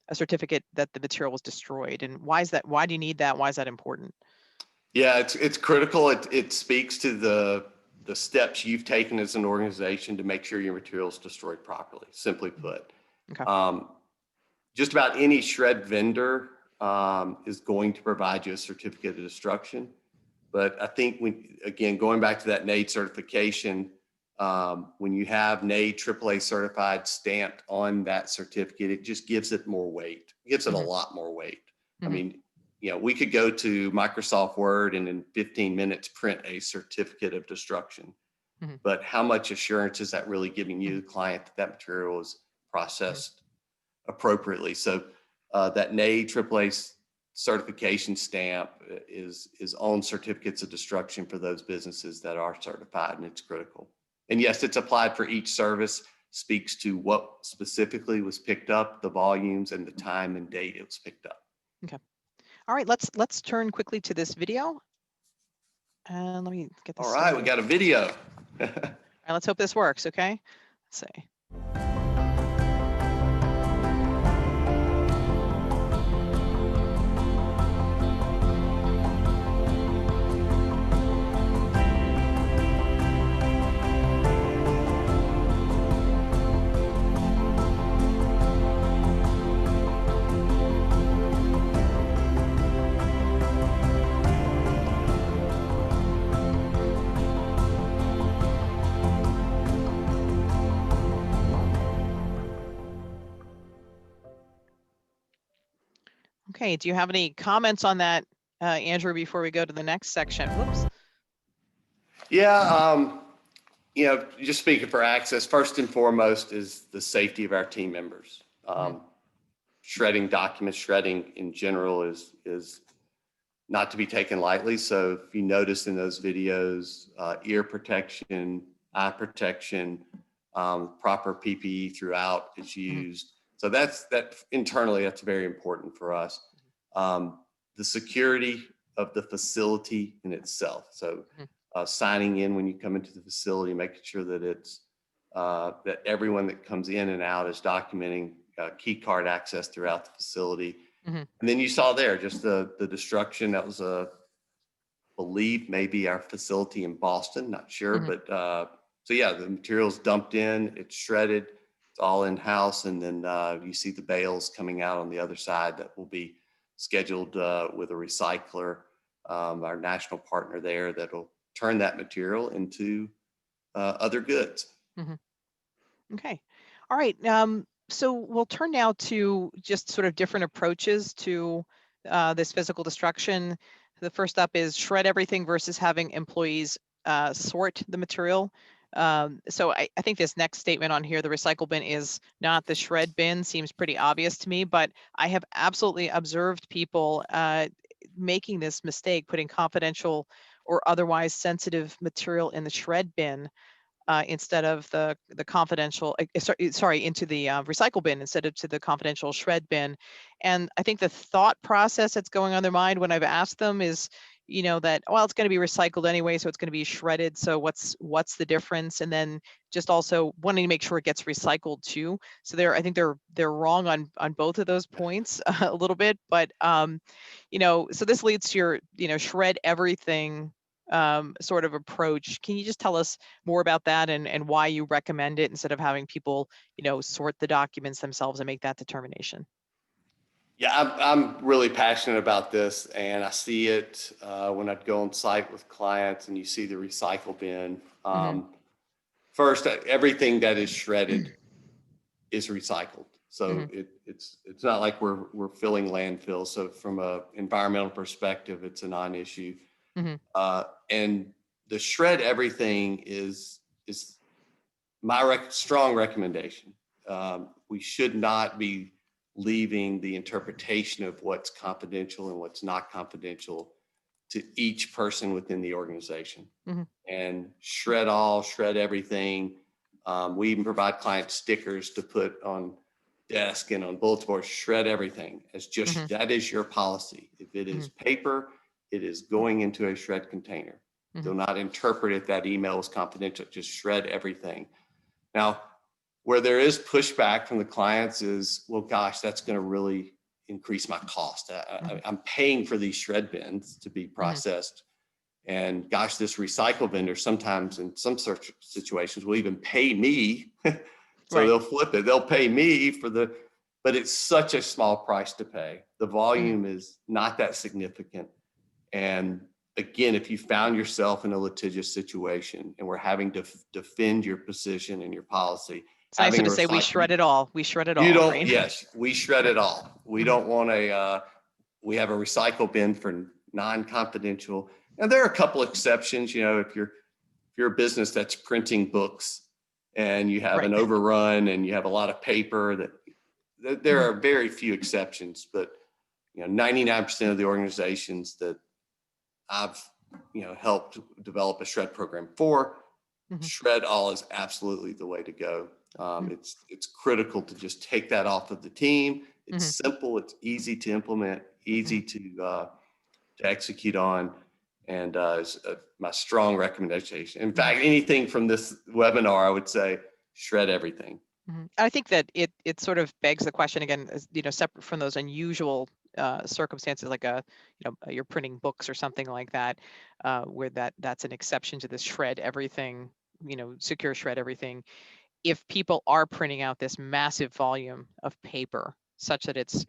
[SPEAKER 1] a certificate that the material was destroyed. And why is that? Why do you need that? Why is that important?
[SPEAKER 2] Yeah, it's critical. It speaks to the steps you've taken as an organization to make sure your material is destroyed properly, simply put.
[SPEAKER 1] Okay.
[SPEAKER 2] Just about any shred vendor is going to provide you a certificate of destruction. But I think again, going back to that Nade certification, when you have Nade AAA certified stamped on that certificate, it just gives it more weight. It gives it a lot more weight. I mean, we could go to Microsoft Word and in 15 minutes print a certificate of destruction.
[SPEAKER 1] Mm-hmm.
[SPEAKER 2] But how much assurance is that really giving you, the client, that that material is processed appropriately? So that Nade AAA certification stamp is on certificates of destruction for those businesses that are certified, and it's critical. And yes, it's applied for each service, speaks to what specifically was picked up, the volumes, and the time and date it was picked up.
[SPEAKER 1] Okay. All right, let's turn quickly to this video. And let me get this
[SPEAKER 2] All right, we got a video.
[SPEAKER 1] All right, let's hope this works, okay? Let's see. Okay, do you have any comments on that, Andrew, before we go to the next section? Whoops.
[SPEAKER 2] Yeah, just speaking for access, first and foremost is the safety of our team members. Shredding documents, shredding in general is not to be taken lightly. So if you notice in those videos, ear protection, eye protection, proper PPE throughout is used. So that internally, that's very important for us. The security of the facility in itself. So signing in when you come into the facility, making sure that it's that everyone that comes in and out is documenting key card access throughout the facility. And then you saw there just the destruction. That was believe maybe our facility in Boston, not sure, but so yeah, the material's dumped in, it's shredded, it's all in-house, and then you see the bales coming out on the other side that will be scheduled with a recycler, our national partner there, that'll turn that material into other goods.
[SPEAKER 1] Okay, all right. So we'll turn now to just sort of different approaches to this physical destruction. The first up is shred everything versus having employees sort the material. So I think this next statement on here, the recycle bin is not the shred bin, seems pretty obvious to me, but I have absolutely observed people making this mistake, putting confidential or otherwise sensitive material in the shred bin instead of the confidential, into the recycle bin instead of to the confidential shred bin. And I think the thought process that's going on in their mind when I've asked them is, that, well, it's going to be recycled anyway, so it's going to be shredded. So what's the difference? And then just also wanting to make sure it gets recycled too. So I think they're wrong on both of those points a little bit. But so this leads to your shred everything sort of approach. Can you just tell us more about that and why you recommend it instead of having people, sort the documents themselves and make that determination?
[SPEAKER 2] Yeah, I'm really passionate about this, and I see it when I'd go on site with clients and you see the recycle bin. First, everything that is shredded is recycled. So it's not like we're filling landfills. So from an environmental perspective, it's a non-issue. And the shred everything is my strong recommendation. We should not be leaving the interpretation of what's confidential and what's not confidential to each person within the organization. And shred everything. We even provide client stickers to put on desk and on bulletin boards. Shred everything as just that is your policy. If it is paper, it is going into a shred container. Do not interpret it that email is confidential. Just shred everything. Now, where there is pushback from the clients is, well, gosh, that's going to really increase my cost. I'm paying for these shred bins to be processed. And gosh, this recycle vendor sometimes in some such situations will even pay me. So they'll flip it. They'll pay me but it's such a small price to pay. The volume is not that significant. And again, if you found yourself in a litigious situation and we're having to defend your position and your policy,
[SPEAKER 1] it's nicer to say we shred it all. We shred it all.
[SPEAKER 2] You don't,
[SPEAKER 1] right?
[SPEAKER 2] yes, we shred it all. We don't want we have a recycle bin for non-confidential. And there are a couple exceptions, you know, if you're a business that's printing books and you have
[SPEAKER 1] Right.
[SPEAKER 2] an overrun and you have a lot of paper, that there are very few exceptions, but you know, 99% of the organizations that I've, you know, helped develop a shred program for, shred all is absolutely the way to go. It's critical to just take that off of the team. It's simple, it's easy to implement, easy to execute on, and is my strong recommendation. In fact, anything from this webinar, I would say shred everything.
[SPEAKER 1] I think that it sort of begs the question again, you know, separate from those unusual circumstances, like you're printing books or something like that, where that's an exception to this shred everything, you know, secure shred everything. If people are printing out this massive volume of paper, such that it's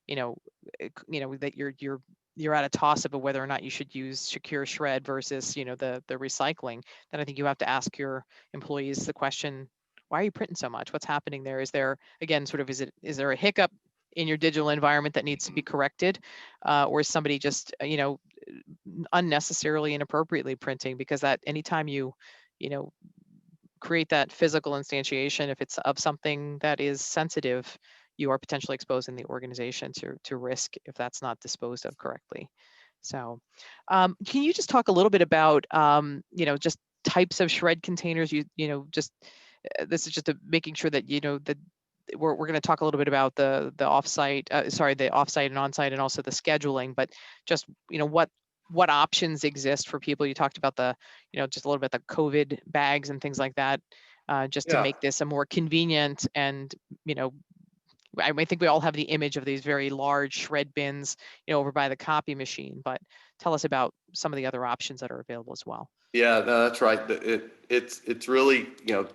[SPEAKER 1] you know that you're at a toss up of whether or not you should use secure shred versus, you know, the recycling, then I think you have to ask your employees the question, why are you printing so much? What's happening there? Is there, again, sort of, is there a hiccup in your digital environment that needs to be corrected, or is somebody just, you know, unnecessarily and inappropriately printing? Because that anytime you know, create that physical instantiation, if it's of something that is sensitive, you are potentially exposing the organization to risk if that's not disposed of correctly. So can you just talk a little bit about, you know, just types of shred containers, you know, just this is just making sure that, you know, that we're going to talk a little bit about the offsite, the offsite and onsite, and also the scheduling, but just, you know, what options exist for people. You talked about the, you know, just a little bit the COVID bags and things like that, just to
[SPEAKER 2] Yeah.
[SPEAKER 1] make this a more convenient and, you know, I think we all have the image of these very large shred bins, you know, over by the copy machine, but tell us about some of the other options that are available as well.
[SPEAKER 2] Yeah, no, that's right. It's really, you know,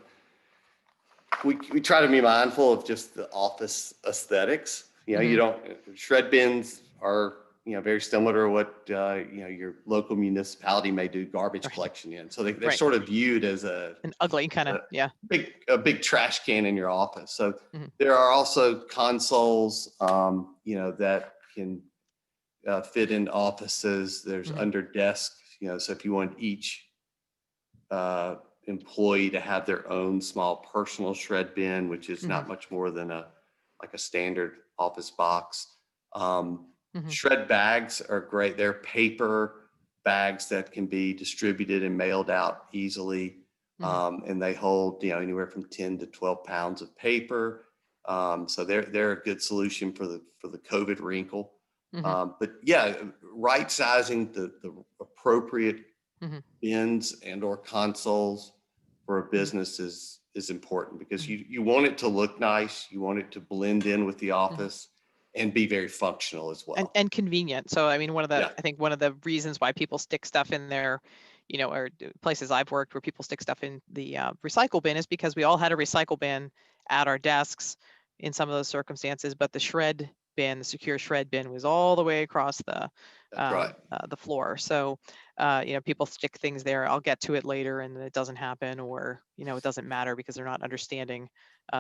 [SPEAKER 2] we try to be mindful of just the office aesthetics. You know, you don't, shred bins are, you know, very similar to what, you know, your local municipality may do garbage
[SPEAKER 1] Right.
[SPEAKER 2] collection in. So they're
[SPEAKER 1] Right.
[SPEAKER 2] sort of viewed as
[SPEAKER 1] An ugly kind of, yeah.
[SPEAKER 2] a big trash can in your office. So
[SPEAKER 1] Mhm.
[SPEAKER 2] there are also consoles, you know, that can fit in offices. There's under desk, you know, so if you want each employee to have their own small personal shred bin, which is not much more than like a standard office box. Shred bags are great. They're paper bags that can be distributed and mailed out easily. And they hold, you know, anywhere from 10 to 12 pounds of paper. So they're a good solution for the COVID wrinkle. But yeah, right sizing the appropriate bins and or consoles for a business is important, because you want it to look nice, you want it to blend in with the office and be very functional as well.
[SPEAKER 1] And convenient. So I mean,
[SPEAKER 2] Yeah.
[SPEAKER 1] I think one of the reasons why people stick stuff in their, you know, or places I've worked where people stick stuff in the recycle bin is because we all had a recycle bin at our desks in some of those circumstances, but the shred bin, the secure shred bin, was all the way across
[SPEAKER 2] That's right.
[SPEAKER 1] the floor. So you know, people stick things there. I'll get to it later, and it doesn't happen, or, you know, it doesn't matter because they're not understanding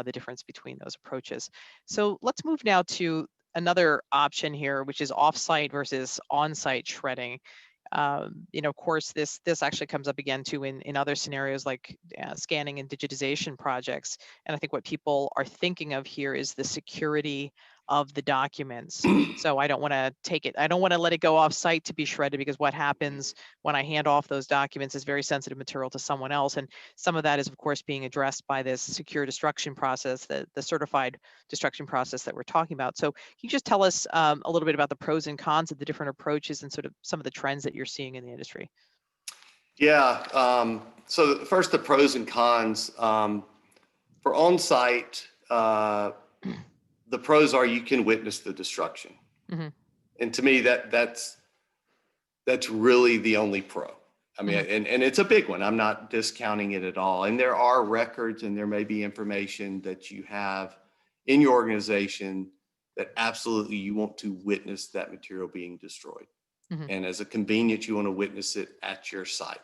[SPEAKER 1] the difference between those approaches. So let's move now to another option here, which is offsite versus on-site shredding. You know, of course, this actually comes up again too in other scenarios like scanning and digitization projects. And I think what people are thinking of here is the security of the documents. So I don't want to let it go off site to be shredded, because what happens when I hand off those documents is very sensitive material to someone else. And some of that is, of course, being addressed by this secure destruction process, the certified destruction process that we're talking about. So can you just tell us a little bit about the pros and cons of the different approaches and sort of some of the trends that you're seeing in the industry?
[SPEAKER 2] Yeah. So first, the pros and cons. For on-site, the pros are you can witness the destruction. And to me, that's really the only pro. I mean, and it's a big one. I'm not discounting it at all. And there are records and there may be information that you have in your organization that absolutely you want to witness that material being destroyed. And as a convenience, you want to witness it at your site.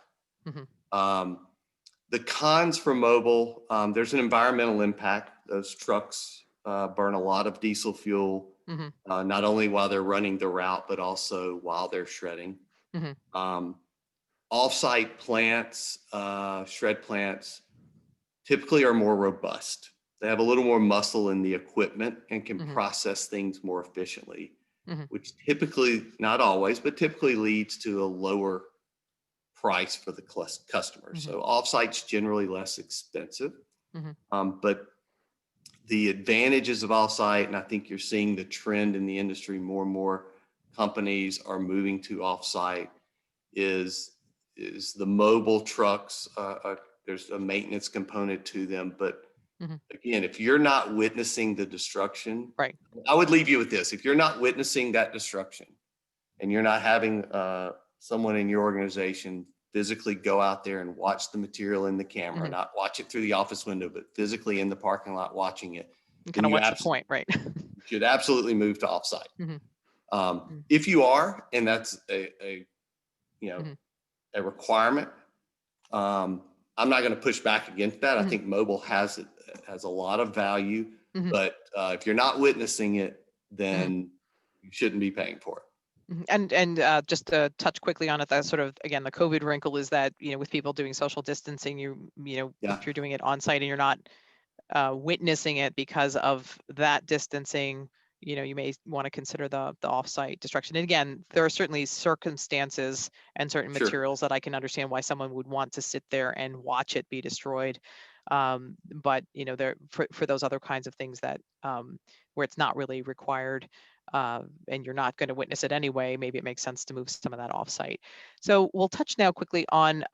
[SPEAKER 2] The cons for mobile, there's an environmental impact. Those trucks burn a lot of diesel fuel.
[SPEAKER 1] Mhm.
[SPEAKER 2] not only while they're running the route, but also while they're shredding.
[SPEAKER 1] Mhm.
[SPEAKER 2] Um, Offsite plants, shred plants, typically are more robust. They have a little more muscle in the equipment and can
[SPEAKER 1] Mhm.
[SPEAKER 2] process things more efficiently,
[SPEAKER 1] Mhm.
[SPEAKER 2] which typically, not always, but typically leads to a lower price for the customer.
[SPEAKER 1] Mhm.
[SPEAKER 2] So offsite's generally less expensive,
[SPEAKER 1] Mhm.
[SPEAKER 2] but the advantages of offsite, and I think you're seeing the trend in the industry, more and more companies are moving to offsite, is is the mobile trucks. There's a maintenance component to them, but
[SPEAKER 1] Mhm.
[SPEAKER 2] again, if you're not witnessing the destruction,
[SPEAKER 1] Right.
[SPEAKER 2] I would leave you with this: if you're not witnessing that destruction, and you're not having someone in your organization physically go out there and watch the material in the camera,
[SPEAKER 1] Mhm.
[SPEAKER 2] not watch it through the office window, but physically in the parking lot watching it, then
[SPEAKER 1] Kind of what's your point, right?
[SPEAKER 2] you should absolutely move to offsite.
[SPEAKER 1] Mhm. Mhm.
[SPEAKER 2] If you are, and that's a you know
[SPEAKER 1] Mhm.
[SPEAKER 2] a requirement, um, I'm not going to push back against that. I
[SPEAKER 1] Mhm.
[SPEAKER 2] think mobile has a lot of value,
[SPEAKER 1] Mhm.
[SPEAKER 2] but if you're not witnessing it,
[SPEAKER 1] Mhm.
[SPEAKER 2] then you shouldn't be paying for it.
[SPEAKER 1] Mhm. And just to touch quickly on it, that sort of again the COVID wrinkle is that with people doing social distancing,
[SPEAKER 2] Yeah,
[SPEAKER 1] if you're doing it on site and you're not witnessing it because of that distancing, you may want to consider the offsite destruction. And again, there are certainly circumstances and certain
[SPEAKER 2] sure.
[SPEAKER 1] materials that I can understand why someone would want to sit there and watch it be destroyed. But there for those other kinds of things that where it's not really required. And you're not going to witness it anyway, maybe it makes sense to move some of that offsite. So we'll touch now quickly on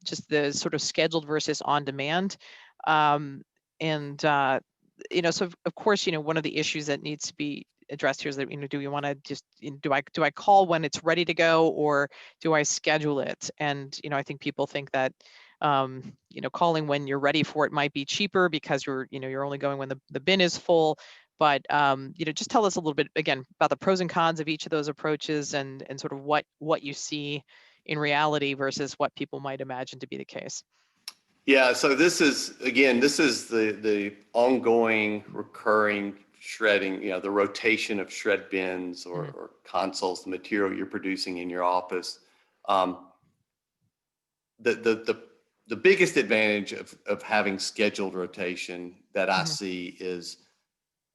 [SPEAKER 1] just the sort of scheduled versus on demand. Um, and so of course, one of the issues that needs to be addressed here is that do we want to just do I call when it's ready to go, or do I schedule it? And I think people think that calling when you're ready for it might be cheaper because you're only going when the bin is full. But just tell us a little bit again about the pros and cons of each of those approaches, and sort of what you see in reality versus what people might imagine to be the case.
[SPEAKER 2] Yeah, so this is the ongoing recurring shredding, the rotation of shred bins
[SPEAKER 1] Mhm.
[SPEAKER 2] or consoles, the material you're producing in your office. Um, the, the, the, the biggest advantage of having scheduled rotation that I
[SPEAKER 1] Mhm.
[SPEAKER 2] see is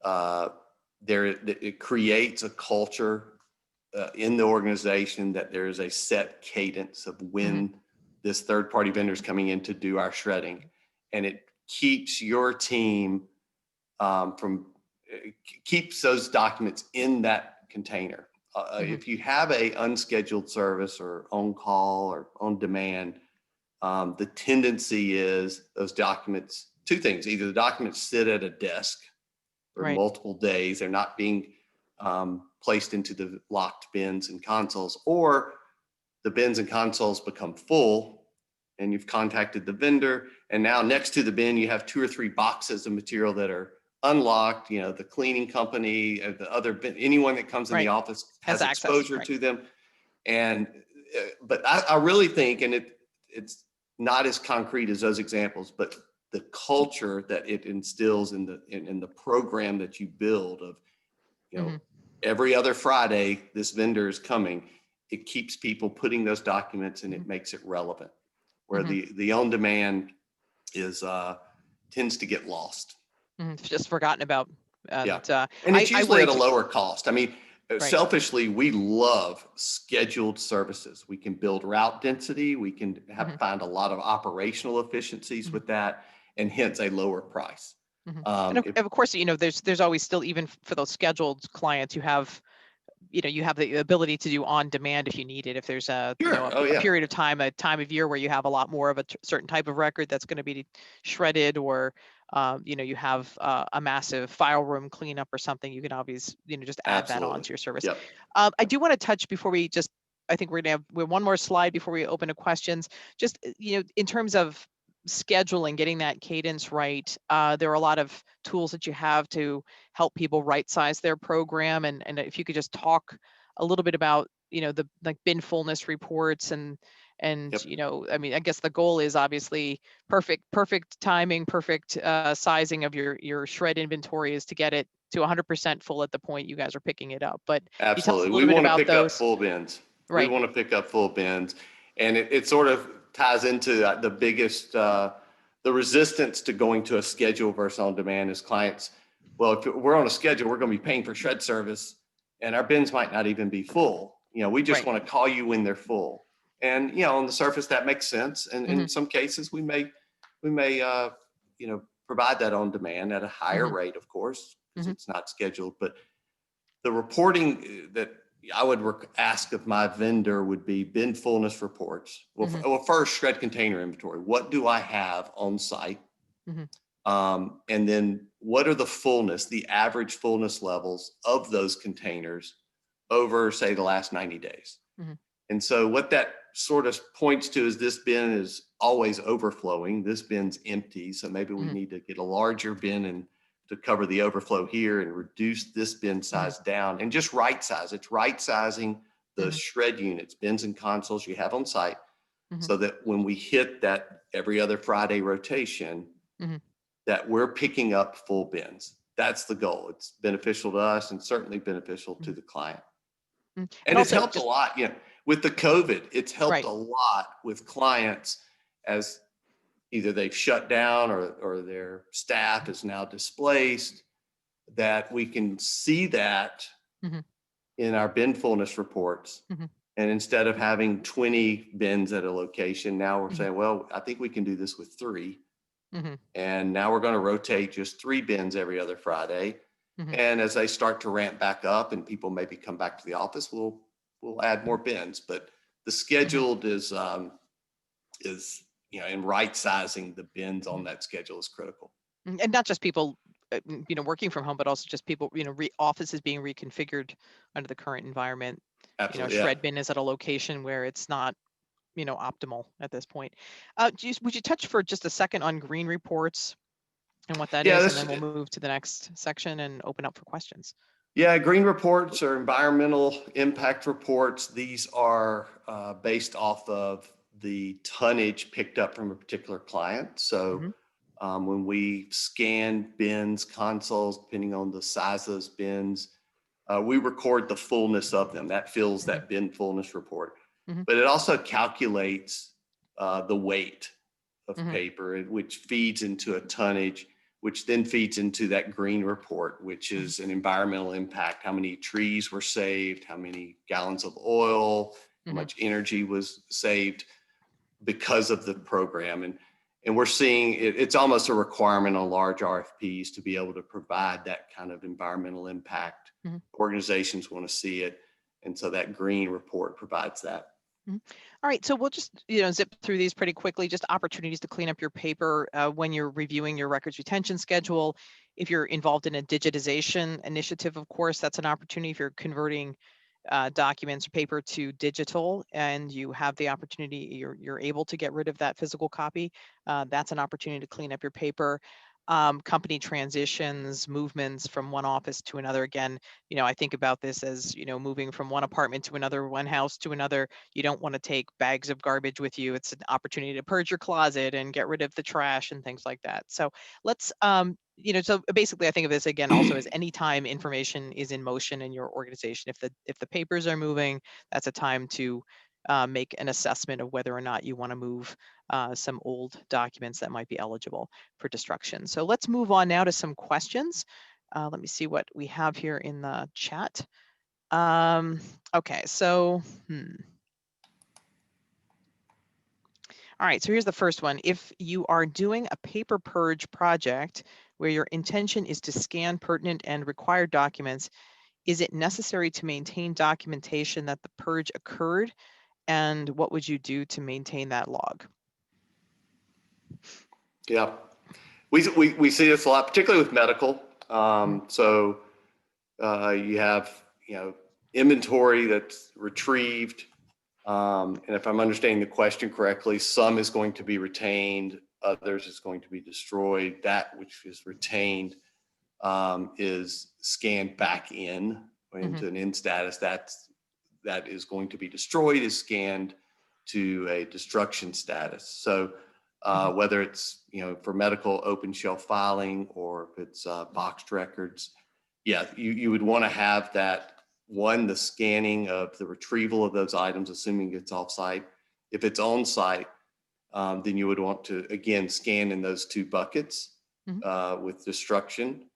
[SPEAKER 2] uh, it creates a culture in the organization that there is a set cadence of
[SPEAKER 1] Mhm.
[SPEAKER 2] when this third party vendor is coming in to do our shredding. And it keeps your team from, keeps those documents in that container.
[SPEAKER 1] Mhm.
[SPEAKER 2] If you have a unscheduled service or on call or on demand, the tendency is those documents, two things: either the documents sit at a desk for
[SPEAKER 1] Right.
[SPEAKER 2] multiple days, they're not being placed into the locked bins and consoles, or the bins and consoles become full and you've contacted the vendor, and now next to the bin you have 2 or 3 boxes of material that are unlocked. The cleaning company, the other bin, anyone that comes in the
[SPEAKER 1] Right.
[SPEAKER 2] office
[SPEAKER 1] Has
[SPEAKER 2] has
[SPEAKER 1] access.
[SPEAKER 2] exposure
[SPEAKER 1] Right.
[SPEAKER 2] to them. And but I really think, and it's not as concrete as those examples, but the culture that it instills in the program that you build of, you know
[SPEAKER 1] Mhm.
[SPEAKER 2] every other Friday this vendor is coming, it keeps people putting those documents and
[SPEAKER 1] Mhm.
[SPEAKER 2] it makes it relevant, where
[SPEAKER 1] Mhm.
[SPEAKER 2] the on demand is tends to get lost.
[SPEAKER 1] Mhm. Just forgotten about.
[SPEAKER 2] Yeah.
[SPEAKER 1] And
[SPEAKER 2] And it's
[SPEAKER 1] I
[SPEAKER 2] usually
[SPEAKER 1] worry
[SPEAKER 2] at a
[SPEAKER 1] too.
[SPEAKER 2] lower cost. I mean,
[SPEAKER 1] Right.
[SPEAKER 2] selfishly, we love scheduled services. We can build route density. We can
[SPEAKER 1] Mhm.
[SPEAKER 2] find a lot of operational efficiencies
[SPEAKER 1] Mhm.
[SPEAKER 2] with that, and hence a lower price.
[SPEAKER 1] Mhm. And of,
[SPEAKER 2] If
[SPEAKER 1] of course, there's always still, even for those scheduled clients, you have the ability to do on demand if you need it. If there's
[SPEAKER 2] Sure, oh
[SPEAKER 1] a
[SPEAKER 2] yeah,
[SPEAKER 1] period of time, a time of year where you have a lot more of a certain type of record that's going to be shredded, or you have a massive file room cleanup or something, you can always just add that on
[SPEAKER 2] absolutely.
[SPEAKER 1] to your service.
[SPEAKER 2] Yep.
[SPEAKER 1] I do want to touch before we just. I think we have one more slide before we open to questions. Just in terms of scheduling, getting that cadence right. There are a lot of tools that you have to help people right size their program, and if you could just talk a little bit about the like bin fullness reports, and
[SPEAKER 2] Yep.
[SPEAKER 1] I mean, I guess the goal is obviously perfect timing, perfect sizing of your shred inventory is to get it to 100% full at the point you guys are picking it up. But can you tell us a
[SPEAKER 2] Absolutely. We
[SPEAKER 1] little bit
[SPEAKER 2] want to
[SPEAKER 1] about
[SPEAKER 2] pick up
[SPEAKER 1] those?
[SPEAKER 2] full bins. We
[SPEAKER 1] Right.
[SPEAKER 2] want to pick up full bins. And it sort of ties into the biggest, the resistance to going to a schedule versus on demand is clients. Well, if we're on a schedule, we're going to be paying for shred service and our bins might not even be full. We just
[SPEAKER 1] Right.
[SPEAKER 2] want to call you when they're full. And, on the surface, that makes sense. And in some cases, we may, provide that on demand at a higher rate, of course, because it's not scheduled. But the reporting that I would ask of my vendor would be bin fullness reports. Well, first, shred container inventory. What do I have on site? And then what are the average fullness levels of those containers over, say, the last 90 days? And so what that sort of points to is this bin is always overflowing. This bin's empty. So maybe we need to get a larger bin and to cover the overflow here and reduce this bin size down and just right size. It's right sizing the shred units, bins and consoles you have on site so that when we hit that every other Friday rotation, that we're picking up full bins. That's the goal. It's beneficial to us and certainly beneficial to the client. And it's helped a lot, with the COVID, it's helped a lot with clients as either they've shut down or their staff is now displaced, that we can see that in our bin fullness reports. And instead of having 20 bins at a location, now we're saying, well, I think we can do this with 3. And now we're going to rotate just 3 bins every other Friday. And as they start to ramp back up and people maybe come back to the office, we'll add more bins. But the scheduled is and right sizing the bins on that schedule is critical.
[SPEAKER 1] And not just people, working from home, but also just people, offices being reconfigured under the current environment.
[SPEAKER 2] Absolutely.
[SPEAKER 1] Shred bin is at a location where it's not, optimal at this point. Would you touch for just a second on green reports and what that is, and then we'll move to the next section and open up for questions.
[SPEAKER 2] Yeah, green reports are environmental impact reports. These are based off of the tonnage picked up from a particular client. So when we scan bins, consoles, depending on the size of those bins, we record the fullness of them. That fills that bin fullness report. But it also calculates the weight of paper, which feeds into a tonnage, which then feeds into that green report, which is an environmental impact. How many trees were saved, how many gallons of oil, how much energy was saved because of the program. And we're seeing it's almost a requirement on large RFPs to be able to provide that kind of environmental impact. Organizations want to see it. And so that green report provides that.
[SPEAKER 1] All right, so we'll just zip through these pretty quickly. Just opportunities to clean up your paper when you're reviewing your records retention schedule. If you're involved in a digitization initiative, of course, that's an opportunity. If you're converting documents or paper to digital and you have the opportunity, you're able to get rid of that physical copy, that's an opportunity to clean up your paper. Company transitions, movements from one office to another. Again, I think about this as, moving from one apartment to another, one house to another. You don't want to take bags of garbage with you. It's an opportunity to purge your closet and get rid of the trash and things like that. So let's, so basically I think of this again also as anytime information is in motion in your organization. If the papers are moving, that's a time to make an assessment of whether or not you want to move some old documents that might be eligible for destruction. So let's move on now to some questions. Let me see what we have here in the chat. Okay, so, all right, so here's the first one. If you are doing a paper purge project where your intention is to scan pertinent and required documents, is it necessary to maintain documentation that the purge occurred? And what would you do to maintain that log?
[SPEAKER 2] Yeah, we see this a lot, particularly with medical. So you have, inventory that's retrieved. And if I'm understanding the question correctly, some is going to be retained, others is going to be destroyed. That which is retained is scanned back into an in status. That is going to be destroyed is scanned to a destruction status. So whether it's, for medical open shelf filing or if it's boxed records, yeah, you would want to have that one, the scanning of the retrieval of those items, assuming it's offsite. If it's on site, then you would want to, again, scan in those two buckets with destruction.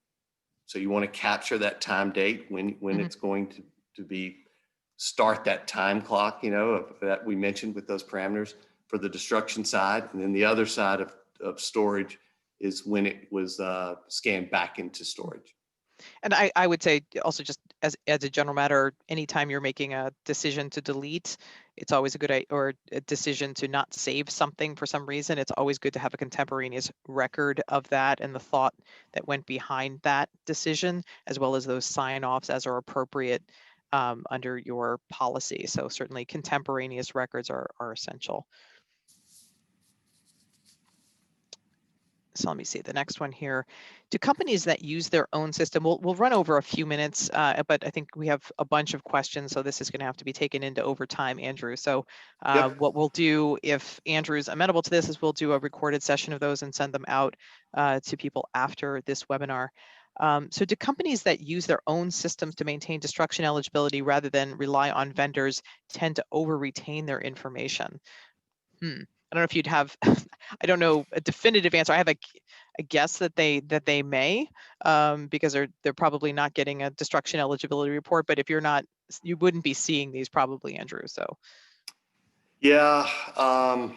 [SPEAKER 2] So you want to capture that time date when it's going to be start that time clock, that we mentioned with those parameters for the destruction side. And then the other side of storage is when it was scanned back into storage.
[SPEAKER 1] And I would say also, just as a general matter, anytime you're making a decision to delete, it's always a good idea, or a decision to not save something for some reason, it's always good to have a contemporaneous record of that and the thought that went behind that decision, as well as those sign-offs as are appropriate under your policy. So certainly contemporaneous records are essential. So let me see the next one here. Do companies that use their own system, we'll run over a few minutes, but I think we have a bunch of questions, so this is going to have to be taken into overtime, Andrew. So what we'll do, if Andrew's amenable to this, is we'll do a recorded session of those and send them out to people after this webinar. So do companies that use their own systems to maintain destruction eligibility rather than rely on vendors tend to over-retain their information? I don't know if you'd have, I don't know a definitive answer. I have a guess that they may, because they're probably not getting a destruction eligibility report. But if you're not, you wouldn't be seeing these probably, Andrew. So
[SPEAKER 2] yeah, I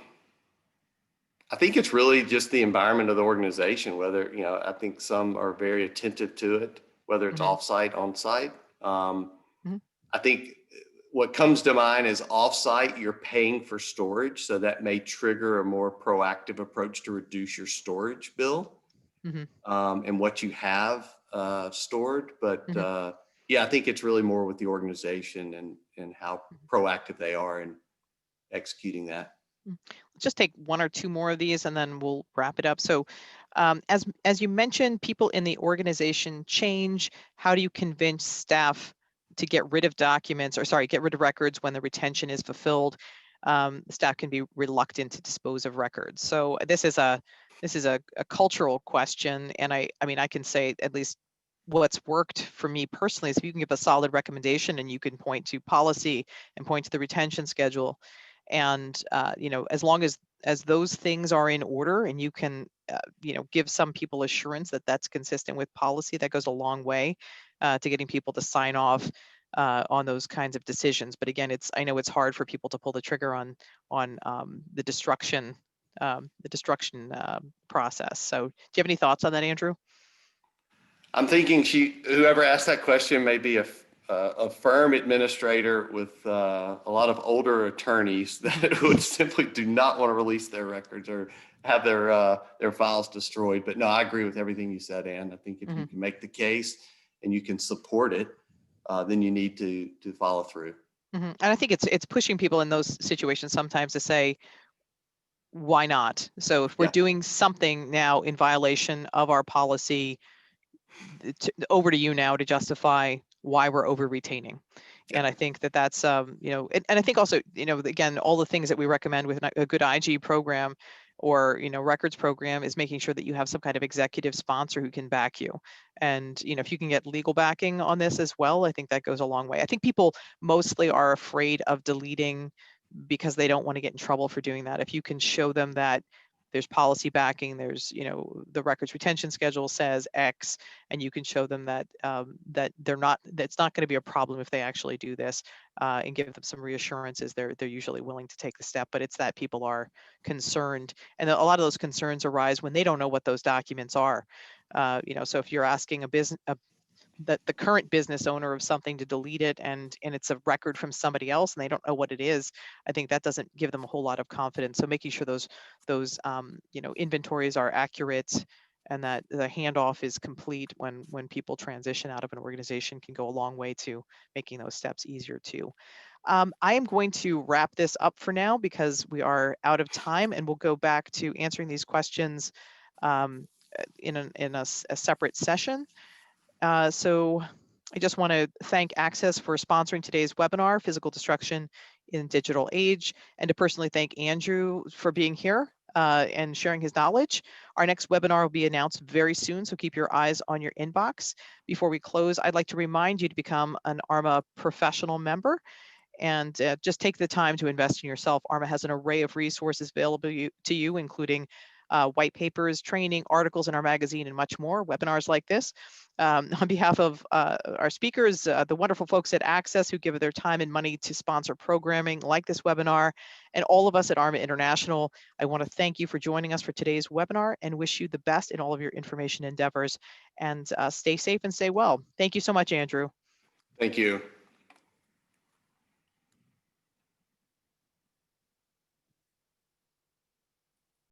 [SPEAKER 2] think it's really just the environment of the organization. Whether I think some are very attentive to it, whether it's offsite, on-site. I think what comes to mind is offsite, you're paying for storage. So that may trigger a more proactive approach to reduce your storage bill and what you have stored. But yeah, I think it's really more with the organization and how proactive they are in executing that.
[SPEAKER 1] Just take one or two more of these and then we'll wrap it up. So as you mentioned, people in the organization change. How do you convince staff to get rid of documents, or get rid of records when the retention is fulfilled? Staff can be reluctant to dispose of records. So this is a cultural question. And I mean, I can say at least what's worked for me personally is if you can give a solid recommendation and you can point to policy and point to the retention schedule. And as long as those things are in order and you can give some people assurance that that's consistent with policy, that goes a long way to getting people to sign off on those kinds of decisions. But again, I know it's hard for people to pull the trigger on the destruction process. So do you have any thoughts on that, Andrew?
[SPEAKER 2] I'm thinking whoever asked that question may be a firm administrator with a lot of older attorneys that would simply do not want to release their records or have their files destroyed. But no, I agree with everything you said, Ann. I think if you can make the case and you can support it, then you need to follow through.
[SPEAKER 1] And I think it's pushing people in those situations sometimes to say, why not? So if we're doing something now in violation of our policy, over to you now to justify why we're over retaining. And I think that's and I think also, again, all the things that we recommend with a good IG program or records program is making sure that you have some kind of executive sponsor who can back you. And if you can get legal backing on this as well, I think that goes a long way. I think people mostly are afraid of deleting because they don't want to get in trouble for doing that. If you can show them that there's policy backing, there's the records retention schedule says X, and you can show them that that's not going to be a problem if they actually do this, and give them some reassurances, they're usually willing to take the step. But it's that people are concerned, and a lot of those concerns arise when they don't know what those documents are. So if you're asking that the current business owner of something to delete it and it's a record from somebody else and they don't know what it is, I think that doesn't give them a whole lot of confidence. So making sure those inventories are accurate and that the handoff is complete when people transition out of an organization can go a long way to making those steps easier too. I am going to wrap this up for now because we are out of time, and we'll go back to answering these questions in a separate session. So I just want to thank Access for sponsoring today's webinar, Physical Destruction in Digital Age, and to personally thank Andrew for being here. and sharing his knowledge. Our next webinar will be announced very soon, so keep your eyes on your inbox. Before we close, I'd like to remind you to become an ARMA professional member and just take the time to invest in yourself. ARMA has an array of resources available to you, including white papers, training, articles in our magazine, and much more, webinars like this. On behalf of our speakers, the wonderful folks at Access who give their time and money to sponsor programming like this webinar, and all of us at ARMA International, I want to thank you for joining us for today's webinar and wish you the best in all of your information endeavors. And stay safe and stay well. Thank you so much, Andrew.
[SPEAKER 2] Thank you.